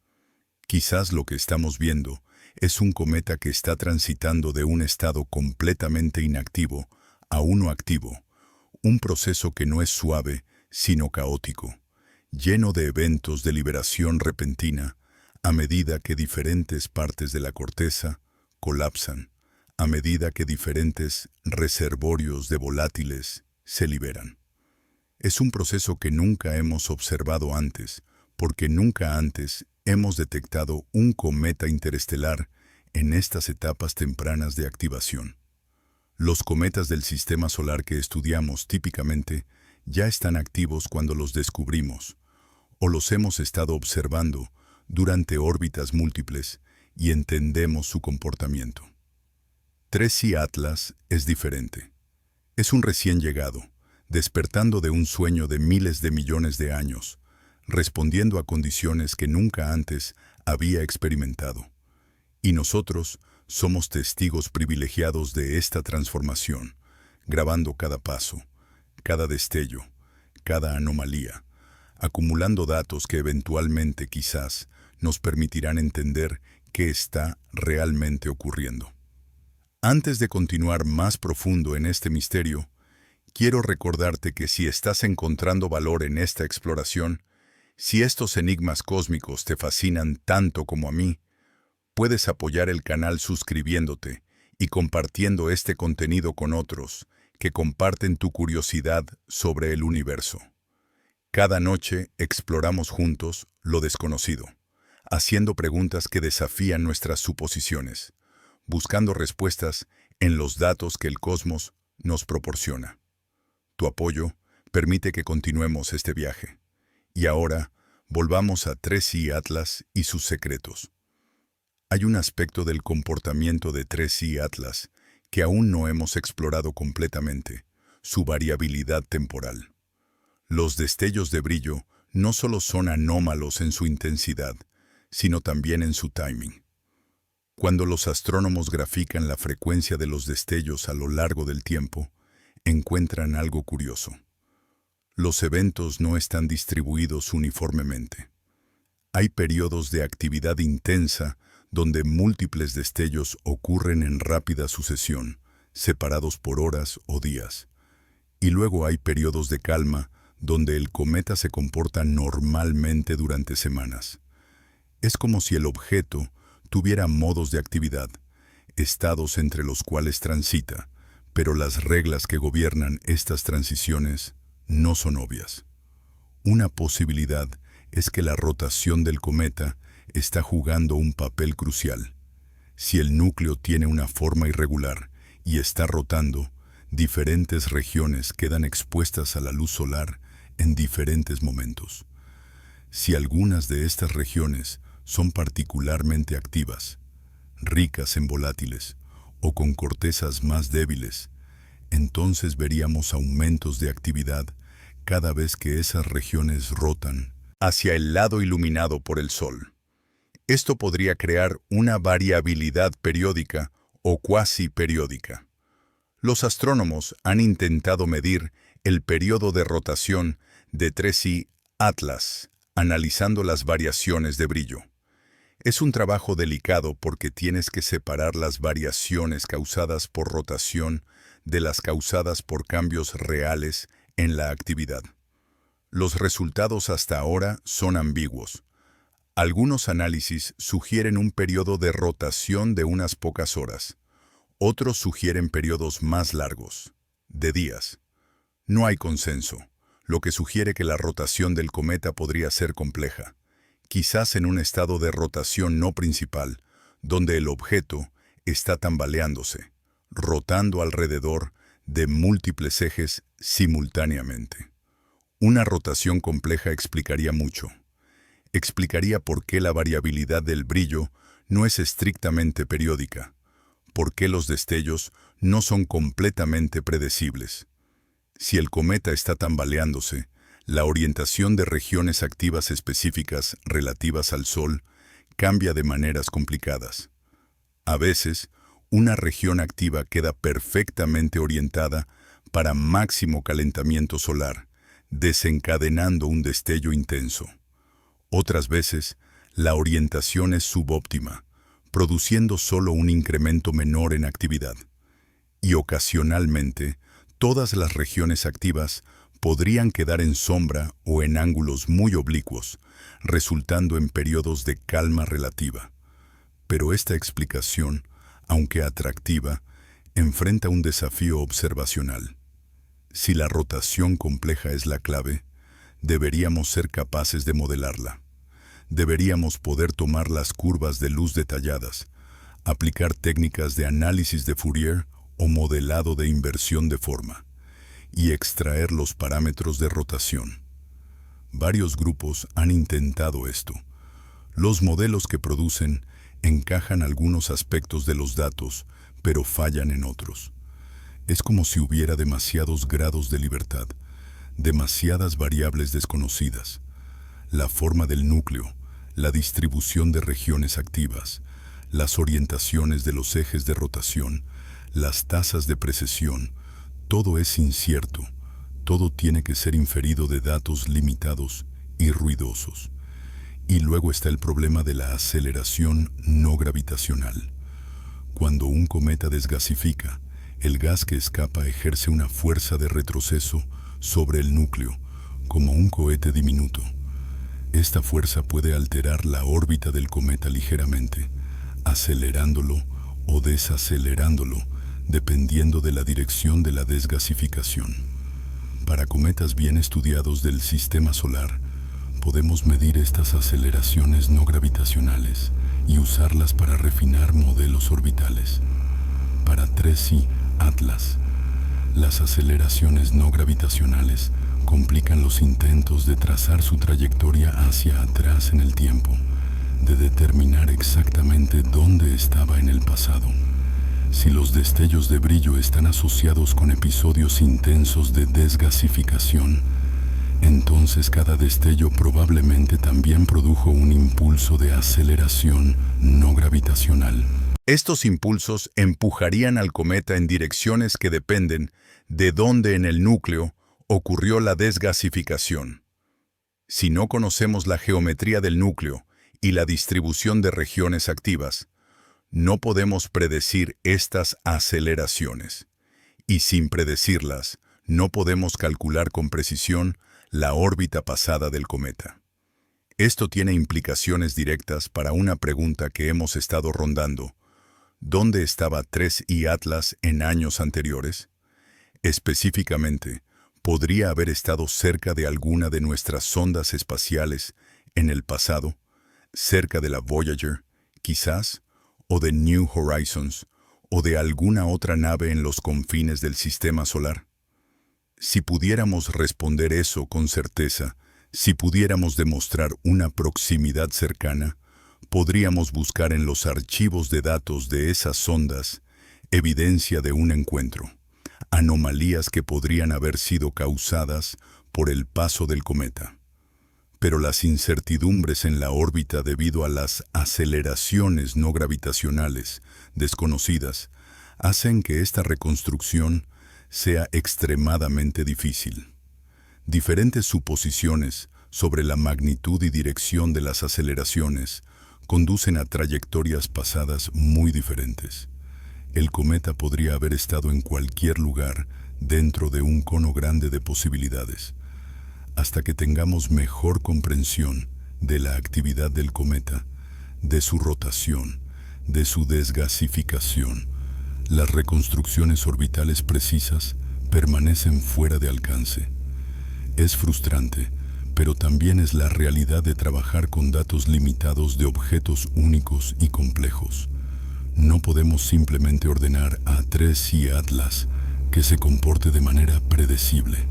Quizás lo que estamos viendo es un cometa que está transitando de un estado completamente inactivo a uno activo, un proceso que no es suave, sino caótico, lleno de eventos de liberación repentina a medida que diferentes partes de la corteza colapsan, a medida que diferentes reservorios de volátiles se liberan. Es un proceso que nunca hemos observado antes, porque nunca antes hemos detectado un cometa interestelar en estas etapas tempranas de activación. Los cometas del sistema solar que estudiamos típicamente ya están activos cuando los descubrimos, o los hemos estado observando durante órbitas múltiples y entendemos su comportamiento. 3I Atlas es diferente. Es un recién llegado, despertando de un sueño de miles de millones de años, respondiendo a condiciones que nunca antes había experimentado. Y nosotros somos testigos privilegiados de esta transformación, grabando cada paso, cada destello, cada anomalía, acumulando datos que eventualmente quizás nos permitirán entender qué está realmente ocurriendo. Antes de continuar más profundo en este misterio, quiero recordarte que si estás encontrando valor en esta exploración, si estos enigmas cósmicos te fascinan tanto como a mí, puedes apoyar el canal suscribiéndote y compartiendo este contenido con otros que comparten tu curiosidad sobre el universo. Cada noche exploramos juntos lo desconocido, haciendo preguntas que desafían nuestras suposiciones, buscando respuestas en los datos que el cosmos nos proporciona. Tu apoyo permite que continuemos este viaje. Y ahora, volvamos a 3i Atlas y sus secretos. Hay un aspecto del comportamiento de 3i Atlas que aún no hemos explorado completamente, su variabilidad temporal. Los destellos de brillo no solo son anómalos en su intensidad, sino también en su timing. Cuando los astrónomos grafican la frecuencia de los destellos a lo largo del tiempo, encuentran algo curioso. Los eventos no están distribuidos uniformemente. Hay periodos de actividad intensa donde múltiples destellos ocurren en rápida sucesión, separados por horas o días. Y luego hay periodos de calma donde el cometa se comporta normalmente durante semanas. Es como si el objeto tuviera modos de actividad, estados entre los cuales transita, pero las reglas que gobiernan estas transiciones no son obvias. Una posibilidad es que la rotación del cometa está jugando un papel crucial. Si el núcleo tiene una forma irregular y está rotando, diferentes regiones quedan expuestas a la luz solar en diferentes momentos. Si algunas de estas regiones son particularmente activas, ricas en volátiles o con cortezas más débiles, entonces veríamos aumentos de actividad cada vez que esas regiones rotan hacia el lado iluminado por el Sol. Esto podría crear una variabilidad periódica o cuasi periódica. Los astrónomos han intentado medir el periodo de rotación de 3i Atlas, analizando las variaciones de brillo. Es un trabajo delicado porque tienes que separar las variaciones causadas por rotación de las causadas por cambios reales en la actividad. Los resultados hasta ahora son ambiguos. Algunos análisis sugieren un periodo de rotación de unas pocas horas. Otros sugieren periodos más largos, de días. No hay consenso, lo que sugiere que la rotación del cometa podría ser compleja, quizás en un estado de rotación no principal, donde el objeto está tambaleándose, rotando alrededor de múltiples ejes simultáneamente. Una rotación compleja explicaría mucho. Explicaría por qué la variabilidad del brillo no es estrictamente periódica, por qué los destellos no son completamente predecibles. Si el cometa está tambaleándose, la orientación de regiones activas específicas relativas al Sol cambia de maneras complicadas. A veces, una región activa queda perfectamente orientada para máximo calentamiento solar, desencadenando un destello intenso. Otras veces, la orientación es subóptima, produciendo solo un incremento menor en actividad. Y ocasionalmente, todas las regiones activas podrían quedar en sombra o en ángulos muy oblicuos, resultando en periodos de calma relativa. Pero esta explicación, aunque atractiva, enfrenta un desafío observacional. Si la rotación compleja es la clave, deberíamos ser capaces de modelarla. Deberíamos poder tomar las curvas de luz detalladas, aplicar técnicas de análisis de Fourier o modelado de inversión de forma, y extraer los parámetros de rotación. Varios grupos han intentado esto. Los modelos que producen encajan algunos aspectos de los datos, pero fallan en otros. Es como si hubiera demasiados grados de libertad, demasiadas variables desconocidas. La forma del núcleo, la distribución de regiones activas, las orientaciones de los ejes de rotación, las tasas de precesión, todo es incierto, todo tiene que ser inferido de datos limitados y ruidosos. Y luego está el problema de la aceleración no gravitacional. Cuando un cometa desgasifica, el gas que escapa ejerce una fuerza de retroceso sobre el núcleo, como un cohete diminuto. Esta fuerza puede alterar la órbita del cometa ligeramente, acelerándolo o desacelerándolo, dependiendo de la dirección de la desgasificación. Para cometas bien estudiados del sistema solar, podemos medir estas aceleraciones no gravitacionales y usarlas para refinar modelos orbitales. Para 3I Atlas, las aceleraciones no gravitacionales complican los intentos de trazar su trayectoria hacia atrás en el tiempo, de determinar exactamente dónde estaba en el pasado. Si los destellos de brillo están asociados con episodios intensos de desgasificación, entonces cada destello probablemente también produjo un impulso de aceleración no gravitacional. Estos impulsos empujarían al cometa en direcciones que dependen de dónde en el núcleo ocurrió la desgasificación. Si no conocemos la geometría del núcleo y la distribución de regiones activas, no podemos predecir estas aceleraciones. Y sin predecirlas, no podemos calcular con precisión la órbita pasada del cometa. Esto tiene implicaciones directas para una pregunta que hemos estado rondando. ¿Dónde estaba 3I Atlas en años anteriores? Específicamente, ¿podría haber estado cerca de alguna de nuestras sondas espaciales en el pasado? ¿Cerca de la Voyager, quizás? ¿O de New Horizons? ¿O de alguna otra nave en los confines del sistema solar? Si pudiéramos responder eso con certeza, si pudiéramos demostrar una proximidad cercana, podríamos buscar en los archivos de datos de esas sondas evidencia de un encuentro, anomalías que podrían haber sido causadas por el paso del cometa. Pero las incertidumbres en la órbita debido a las aceleraciones no gravitacionales desconocidas hacen que esta reconstrucción sea extremadamente difícil. Diferentes suposiciones sobre la magnitud y dirección de las aceleraciones conducen a trayectorias pasadas muy diferentes. El cometa podría haber estado en cualquier lugar dentro de un cono grande de posibilidades. Hasta que tengamos mejor comprensión de la actividad del cometa, de su rotación, de su desgasificación, las reconstrucciones orbitales precisas permanecen fuera de alcance. Es frustrante, pero también es la realidad de trabajar con datos limitados de objetos únicos y complejos. No podemos simplemente ordenar a 3I Atlas que se comporte de manera predecible.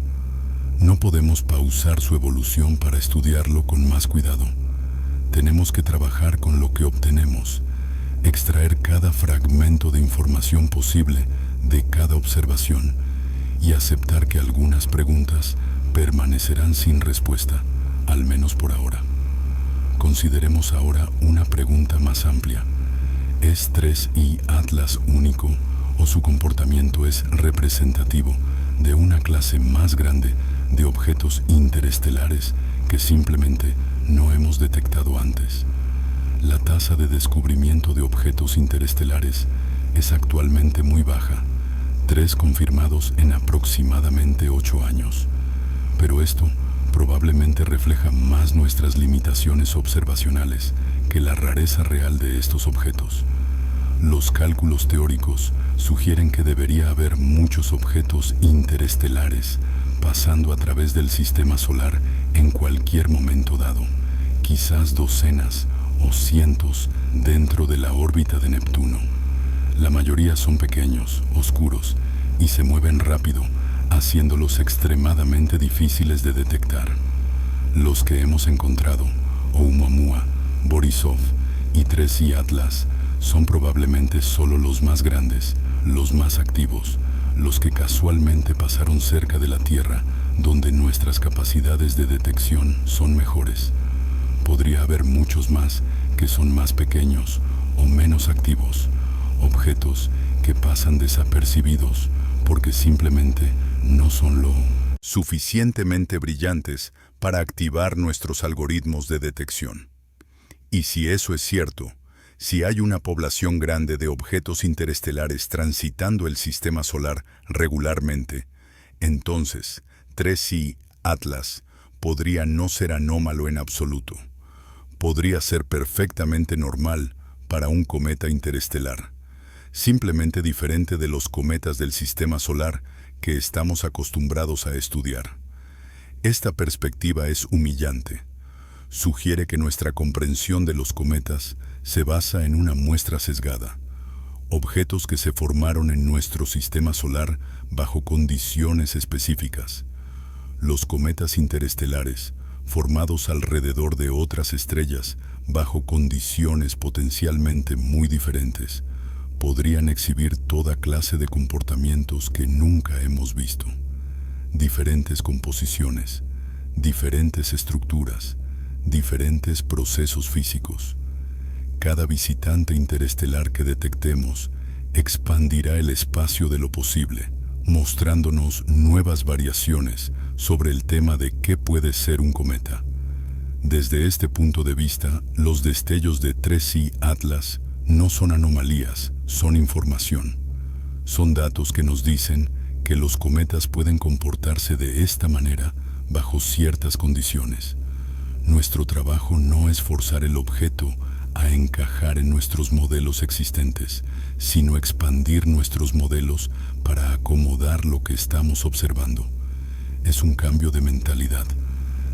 No podemos pausar su evolución para estudiarlo con más cuidado. Tenemos que trabajar con lo que obtenemos, extraer cada fragmento de información posible de cada observación y aceptar que algunas preguntas permanecerán sin respuesta, al menos por ahora. Consideremos ahora una pregunta más amplia. ¿Es 3I Atlas único o su comportamiento es representativo de una clase más grande de objetos interestelares que simplemente no hemos detectado antes? La tasa de descubrimiento de objetos interestelares es actualmente muy baja, 3 confirmados en aproximadamente 8 años. Pero esto probablemente refleja más nuestras limitaciones observacionales que la rareza real de estos objetos. Los cálculos teóricos sugieren que debería haber muchos objetos interestelares pasando a través del sistema solar en cualquier momento dado, quizás docenas o cientos dentro de la órbita de Neptuno. La mayoría son pequeños, oscuros y se mueven rápido, haciéndolos extremadamente difíciles de detectar. Los que hemos encontrado, Oumuamua, Borisov y 3I Atlas, son probablemente solo los más grandes, los más activos, los que casualmente pasaron cerca de la Tierra, donde nuestras capacidades de detección son mejores. Podría haber muchos más que son más pequeños o menos activos, objetos que pasan desapercibidos porque simplemente no son lo suficientemente brillantes para activar nuestros algoritmos de detección. Y si eso es cierto, si hay una población grande de objetos interestelares transitando el sistema solar regularmente, entonces 3i Atlas podría no ser anómalo en absoluto. Podría ser perfectamente normal para un cometa interestelar, simplemente diferente de los cometas del sistema solar que estamos acostumbrados a estudiar. Esta perspectiva es humillante. Sugiere que nuestra comprensión de los cometas se basa en una muestra sesgada, objetos que se formaron en nuestro sistema solar bajo condiciones específicas. Los cometas interestelares, formados alrededor de otras estrellas bajo condiciones potencialmente muy diferentes, podrían exhibir toda clase de comportamientos que nunca hemos visto. Diferentes composiciones, diferentes estructuras, diferentes procesos físicos. Cada visitante interestelar que detectemos expandirá el espacio de lo posible, mostrándonos nuevas variaciones sobre el tema de qué puede ser un cometa. Desde este punto de vista, los destellos de 3i Atlas no son anomalías, son información. Son datos que nos dicen que los cometas pueden comportarse de esta manera bajo ciertas condiciones. Nuestro trabajo no es forzar el objeto a encajar en nuestros modelos existentes, sino expandir nuestros modelos para acomodar lo que estamos observando. Es un cambio de mentalidad,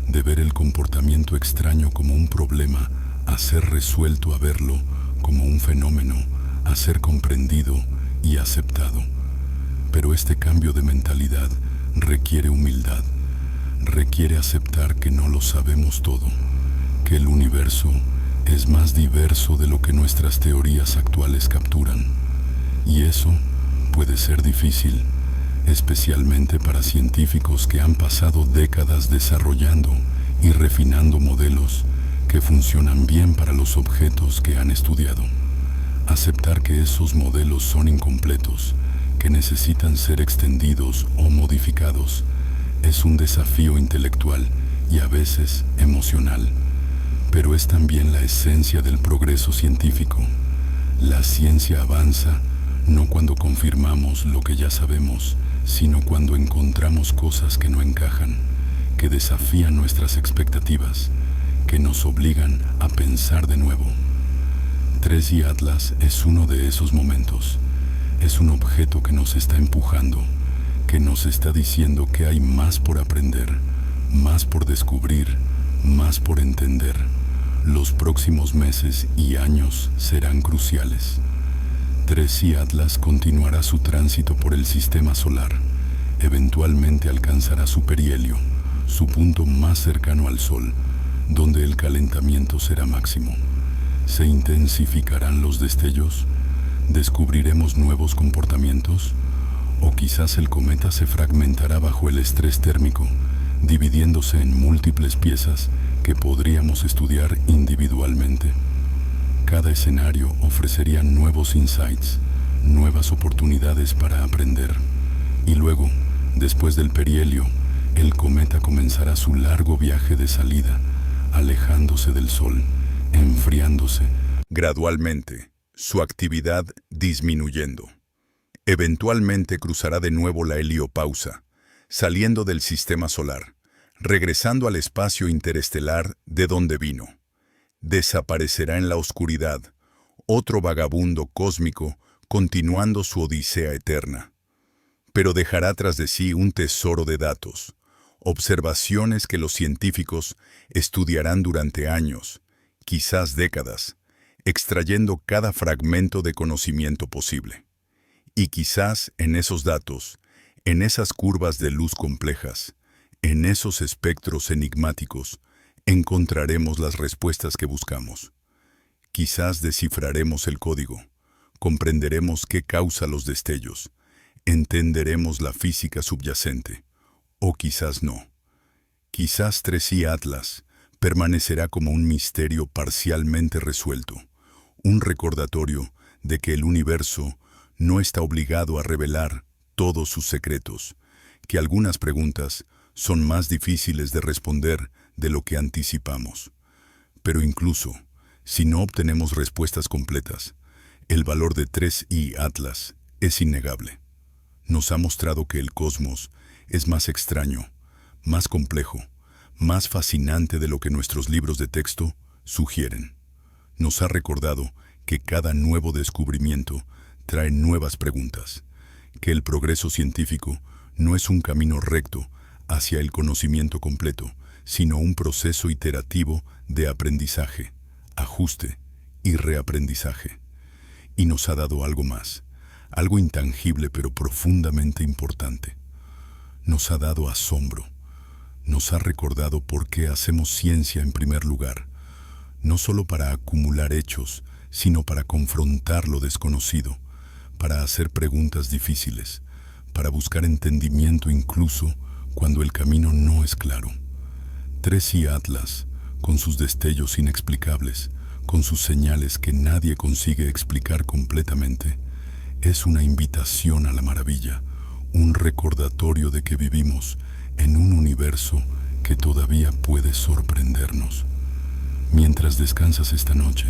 de ver el comportamiento extraño como un problema, a ser resuelto a verlo como un fenómeno, a ser comprendido y aceptado. Pero este cambio de mentalidad requiere humildad, requiere aceptar que no lo sabemos todo, que el universo es más diverso de lo que nuestras teorías actuales capturan. Y eso puede ser difícil, especialmente para científicos que han pasado décadas desarrollando y refinando modelos que funcionan bien para los objetos que han estudiado. Aceptar que esos modelos son incompletos, que necesitan ser extendidos o modificados, es un desafío intelectual y a veces emocional. Pero es también la esencia del progreso científico. La ciencia avanza no cuando confirmamos lo que ya sabemos, sino cuando encontramos cosas que no encajan, que desafían nuestras expectativas, que nos obligan a pensar de nuevo. 3i Atlas es uno de esos momentos. Es un objeto que nos está empujando, que nos está diciendo que hay más por aprender, más por descubrir, más por entender. Los próximos meses y años serán cruciales. 3i Atlas continuará su tránsito por el sistema solar. Eventualmente alcanzará su perihelio, su punto más cercano al Sol, donde el calentamiento será máximo. ¿Se intensificarán los destellos? ¿Descubriremos nuevos comportamientos? ¿O quizás el cometa se fragmentará bajo el estrés térmico, dividiéndose en múltiples piezas que podríamos estudiar individualmente? Cada escenario ofrecería nuevos insights, nuevas oportunidades para aprender. Y luego, después del perihelio, el cometa comenzará su largo viaje de salida, alejándose del Sol, enfriándose gradualmente, su actividad disminuyendo. Eventualmente cruzará de nuevo la heliopausa, saliendo del sistema solar, regresando al espacio interestelar de donde vino. Desaparecerá en la oscuridad, otro vagabundo cósmico continuando su odisea eterna. Pero dejará tras de sí un tesoro de datos, observaciones que los científicos estudiarán durante años, quizás décadas, extrayendo cada fragmento de conocimiento posible. Y quizás en esos datos, en esas curvas de luz complejas, en esos espectros enigmáticos, encontraremos las respuestas que buscamos. Quizás descifraremos el código, comprenderemos qué causa los destellos, entenderemos la física subyacente, o quizás no. Quizás 3i Atlas permanecerá como un misterio parcialmente resuelto, un recordatorio de que el universo no está obligado a revelar todos sus secretos, que algunas preguntas son más difíciles de responder de lo que anticipamos. Pero incluso Si no obtenemos respuestas completas, el valor de 3I Atlas es innegable. Nos ha mostrado que el cosmos es más extraño, más complejo, más fascinante de lo que nuestros libros de texto sugieren. Nos ha recordado que cada nuevo descubrimiento trae nuevas preguntas, que el progreso científico no es un camino recto hacia el conocimiento completo, sino un proceso iterativo de aprendizaje, ajuste y reaprendizaje. Y nos ha dado algo más, algo intangible pero profundamente importante. Nos ha dado asombro. Nos ha recordado por qué hacemos ciencia en primer lugar, no solo para acumular hechos, sino para confrontar lo desconocido, para hacer preguntas difíciles, para buscar entendimiento incluso cuando el camino no es claro. 3I Atlas, con sus destellos inexplicables, con sus señales que nadie consigue explicar completamente, es una invitación a la maravilla, un recordatorio de que vivimos en un universo que todavía puede sorprendernos. Mientras descansas esta noche,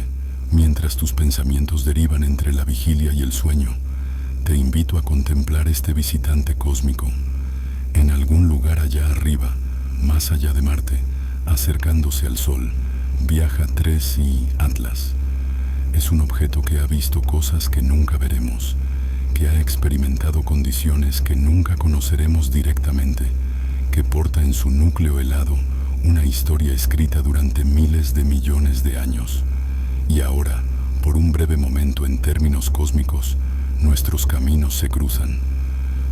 mientras tus pensamientos derivan entre la vigilia y el sueño, te invito a contemplar este visitante cósmico. En algún lugar allá arriba, más allá de Marte, acercándose al Sol, viaja 3I Atlas. Es un objeto que ha visto cosas que nunca veremos, que ha experimentado condiciones que nunca conoceremos directamente, que porta en su núcleo helado una historia escrita durante miles de millones de años. Y ahora, por un breve momento en términos cósmicos, nuestros caminos se cruzan.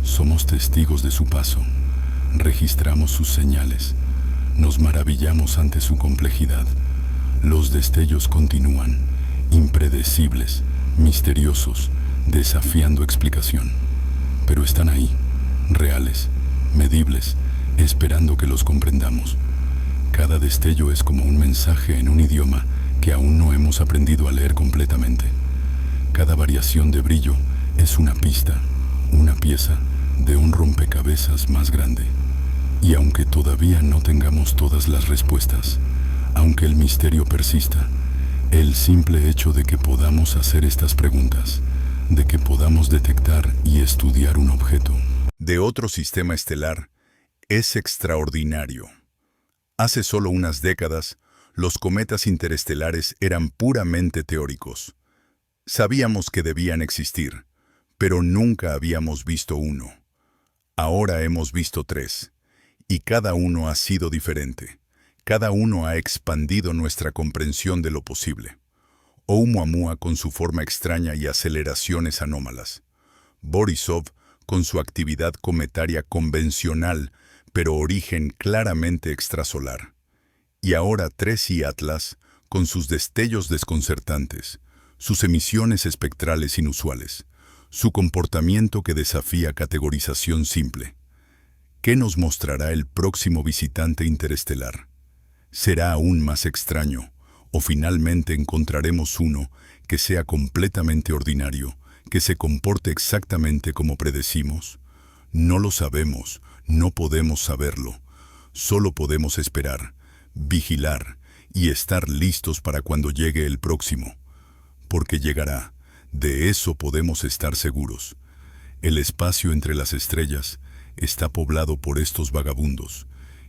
Somos testigos de su paso, registramos sus señales, nos maravillamos ante su complejidad. Los destellos continúan, impredecibles, misteriosos, desafiando explicación. Pero están ahí, reales, medibles, esperando que los comprendamos. Cada destello es como un mensaje en un idioma que aún no hemos aprendido a leer completamente. Cada variación de brillo es una pista, una pieza de un rompecabezas más grande. Y aunque todavía no tengamos todas las respuestas, aunque el misterio persista, el simple hecho de que podamos hacer estas preguntas, de que podamos detectar y estudiar un objeto de otro sistema estelar, es extraordinario. Hace solo unas décadas, los cometas interestelares eran puramente teóricos. Sabíamos que debían existir, pero nunca habíamos visto uno. Ahora hemos visto 3, y cada uno ha sido diferente. Cada uno ha expandido nuestra comprensión de lo posible. Oumuamua con su forma extraña y aceleraciones anómalas. Borisov con su actividad cometaria convencional, pero origen claramente extrasolar. Y ahora 3I Atlas con sus destellos desconcertantes, sus emisiones espectrales inusuales, su comportamiento que desafía categorización simple. ¿Qué nos mostrará el próximo visitante interestelar? ¿Será aún más extraño, o finalmente encontraremos uno que sea completamente ordinario, que se comporte exactamente como predecimos? No lo sabemos, no podemos saberlo. Solo podemos esperar, vigilar y estar listos para cuando llegue el próximo. Porque llegará, de eso podemos estar seguros. El espacio entre las estrellas está poblado por estos vagabundos,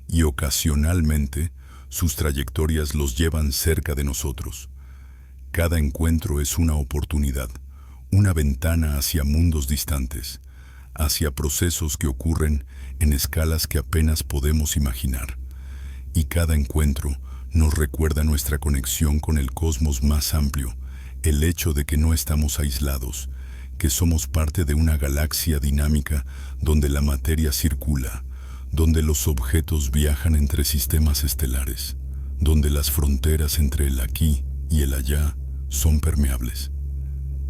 y ocasionalmente sus trayectorias los llevan cerca de nosotros. Cada encuentro es una oportunidad, una ventana hacia mundos distantes, hacia procesos que ocurren en escalas que apenas podemos imaginar. Y cada encuentro nos recuerda nuestra conexión con el cosmos más amplio, el hecho de que no estamos aislados, que somos parte de una galaxia dinámica donde la materia circula, donde los objetos viajan entre sistemas estelares, donde las fronteras entre el aquí y el allá son permeables.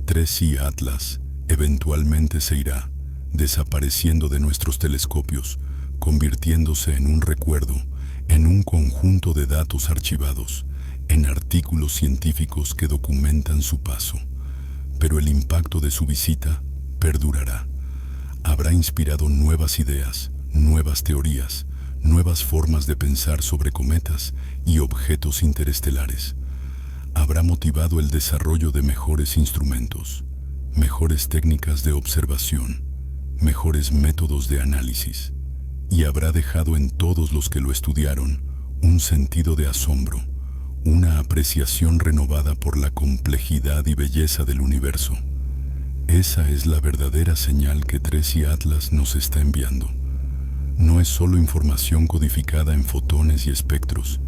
3I Atlas eventualmente se irá, desapareciendo de nuestros telescopios, convirtiéndose en un recuerdo, en un conjunto de datos archivados, en artículos científicos que documentan su paso. Pero el impacto de su visita perdurará. Habrá inspirado nuevas ideas, nuevas teorías, nuevas formas de pensar sobre cometas y objetos interestelares. habrá motivado el desarrollo de mejores instrumentos, mejores técnicas de observación, mejores métodos de análisis, y habrá dejado en todos los que lo estudiaron un sentido de asombro, una apreciación renovada por la complejidad y belleza del universo. Esa es la verdadera señal que Tracy Atlas nos está enviando. No es solo información codificada en fotones y espectros,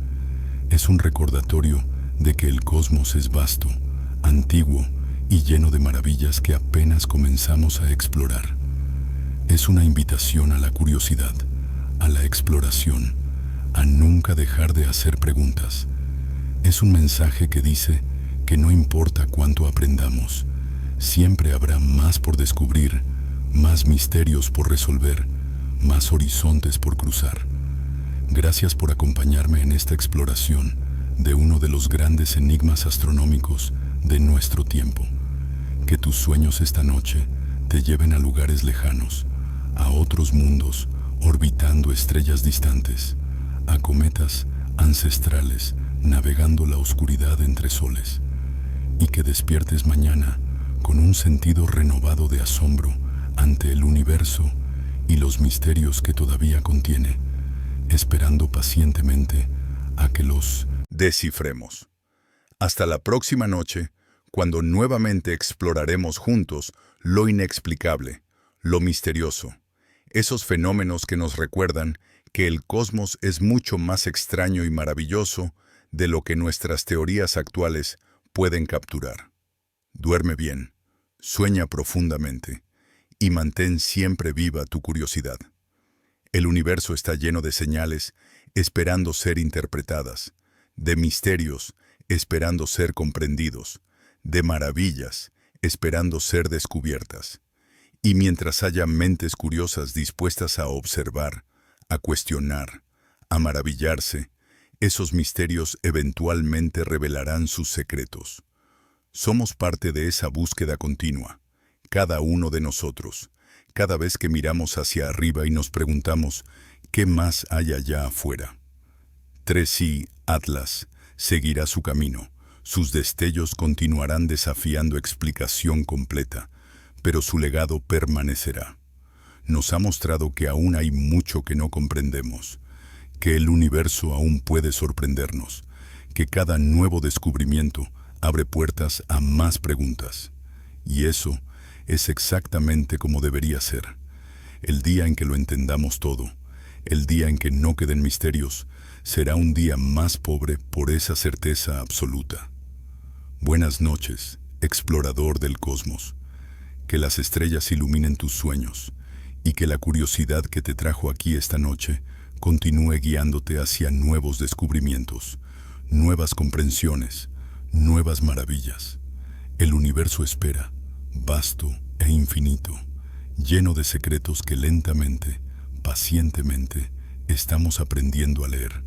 es un recordatorio de que el cosmos es vasto, antiguo y lleno de maravillas que apenas comenzamos a explorar. Es una invitación a la curiosidad, a la exploración, a nunca dejar de hacer preguntas. Es un mensaje que dice que no importa cuánto aprendamos, siempre habrá más por descubrir, más misterios por resolver, más horizontes por cruzar. Gracias por acompañarme en esta exploración de uno de los grandes enigmas astronómicos de nuestro tiempo. Que tus sueños esta noche te lleven a lugares lejanos, a otros mundos orbitando estrellas distantes, a cometas ancestrales navegando la oscuridad entre soles, y que despiertes mañana con un sentido renovado de asombro ante el universo y los misterios que todavía contiene, esperando pacientemente a que los descifremos. Hasta la próxima noche, cuando nuevamente exploraremos juntos lo inexplicable, lo misterioso, esos fenómenos que nos recuerdan que el cosmos es mucho más extraño y maravilloso de lo que nuestras teorías actuales pueden capturar. Duerme bien, sueña profundamente y mantén siempre viva tu curiosidad. El universo está lleno de señales esperando ser interpretadas, de misterios esperando ser comprendidos, de maravillas esperando ser descubiertas. Y mientras haya mentes curiosas dispuestas a observar, a cuestionar, a maravillarse, esos misterios eventualmente revelarán sus secretos. Somos parte de esa búsqueda continua, cada uno de nosotros, cada vez que miramos hacia arriba y nos preguntamos, ¿qué más hay allá afuera? Tracy Atlas seguirá su camino, sus destellos continuarán desafiando explicación completa, pero su legado permanecerá. Nos ha mostrado que aún hay mucho que no comprendemos, que el universo aún puede sorprendernos, que cada nuevo descubrimiento abre puertas a más preguntas. Y eso es exactamente como debería ser. El día en que lo entendamos todo, el día en que no queden misterios, será un día más pobre por esa certeza absoluta. Buenas noches, explorador del cosmos. Que las estrellas iluminen tus sueños y que la curiosidad que te trajo aquí esta noche continúe guiándote hacia nuevos descubrimientos, nuevas comprensiones, nuevas maravillas. El universo espera, vasto e infinito, lleno de secretos que lentamente, pacientemente, estamos aprendiendo a leer.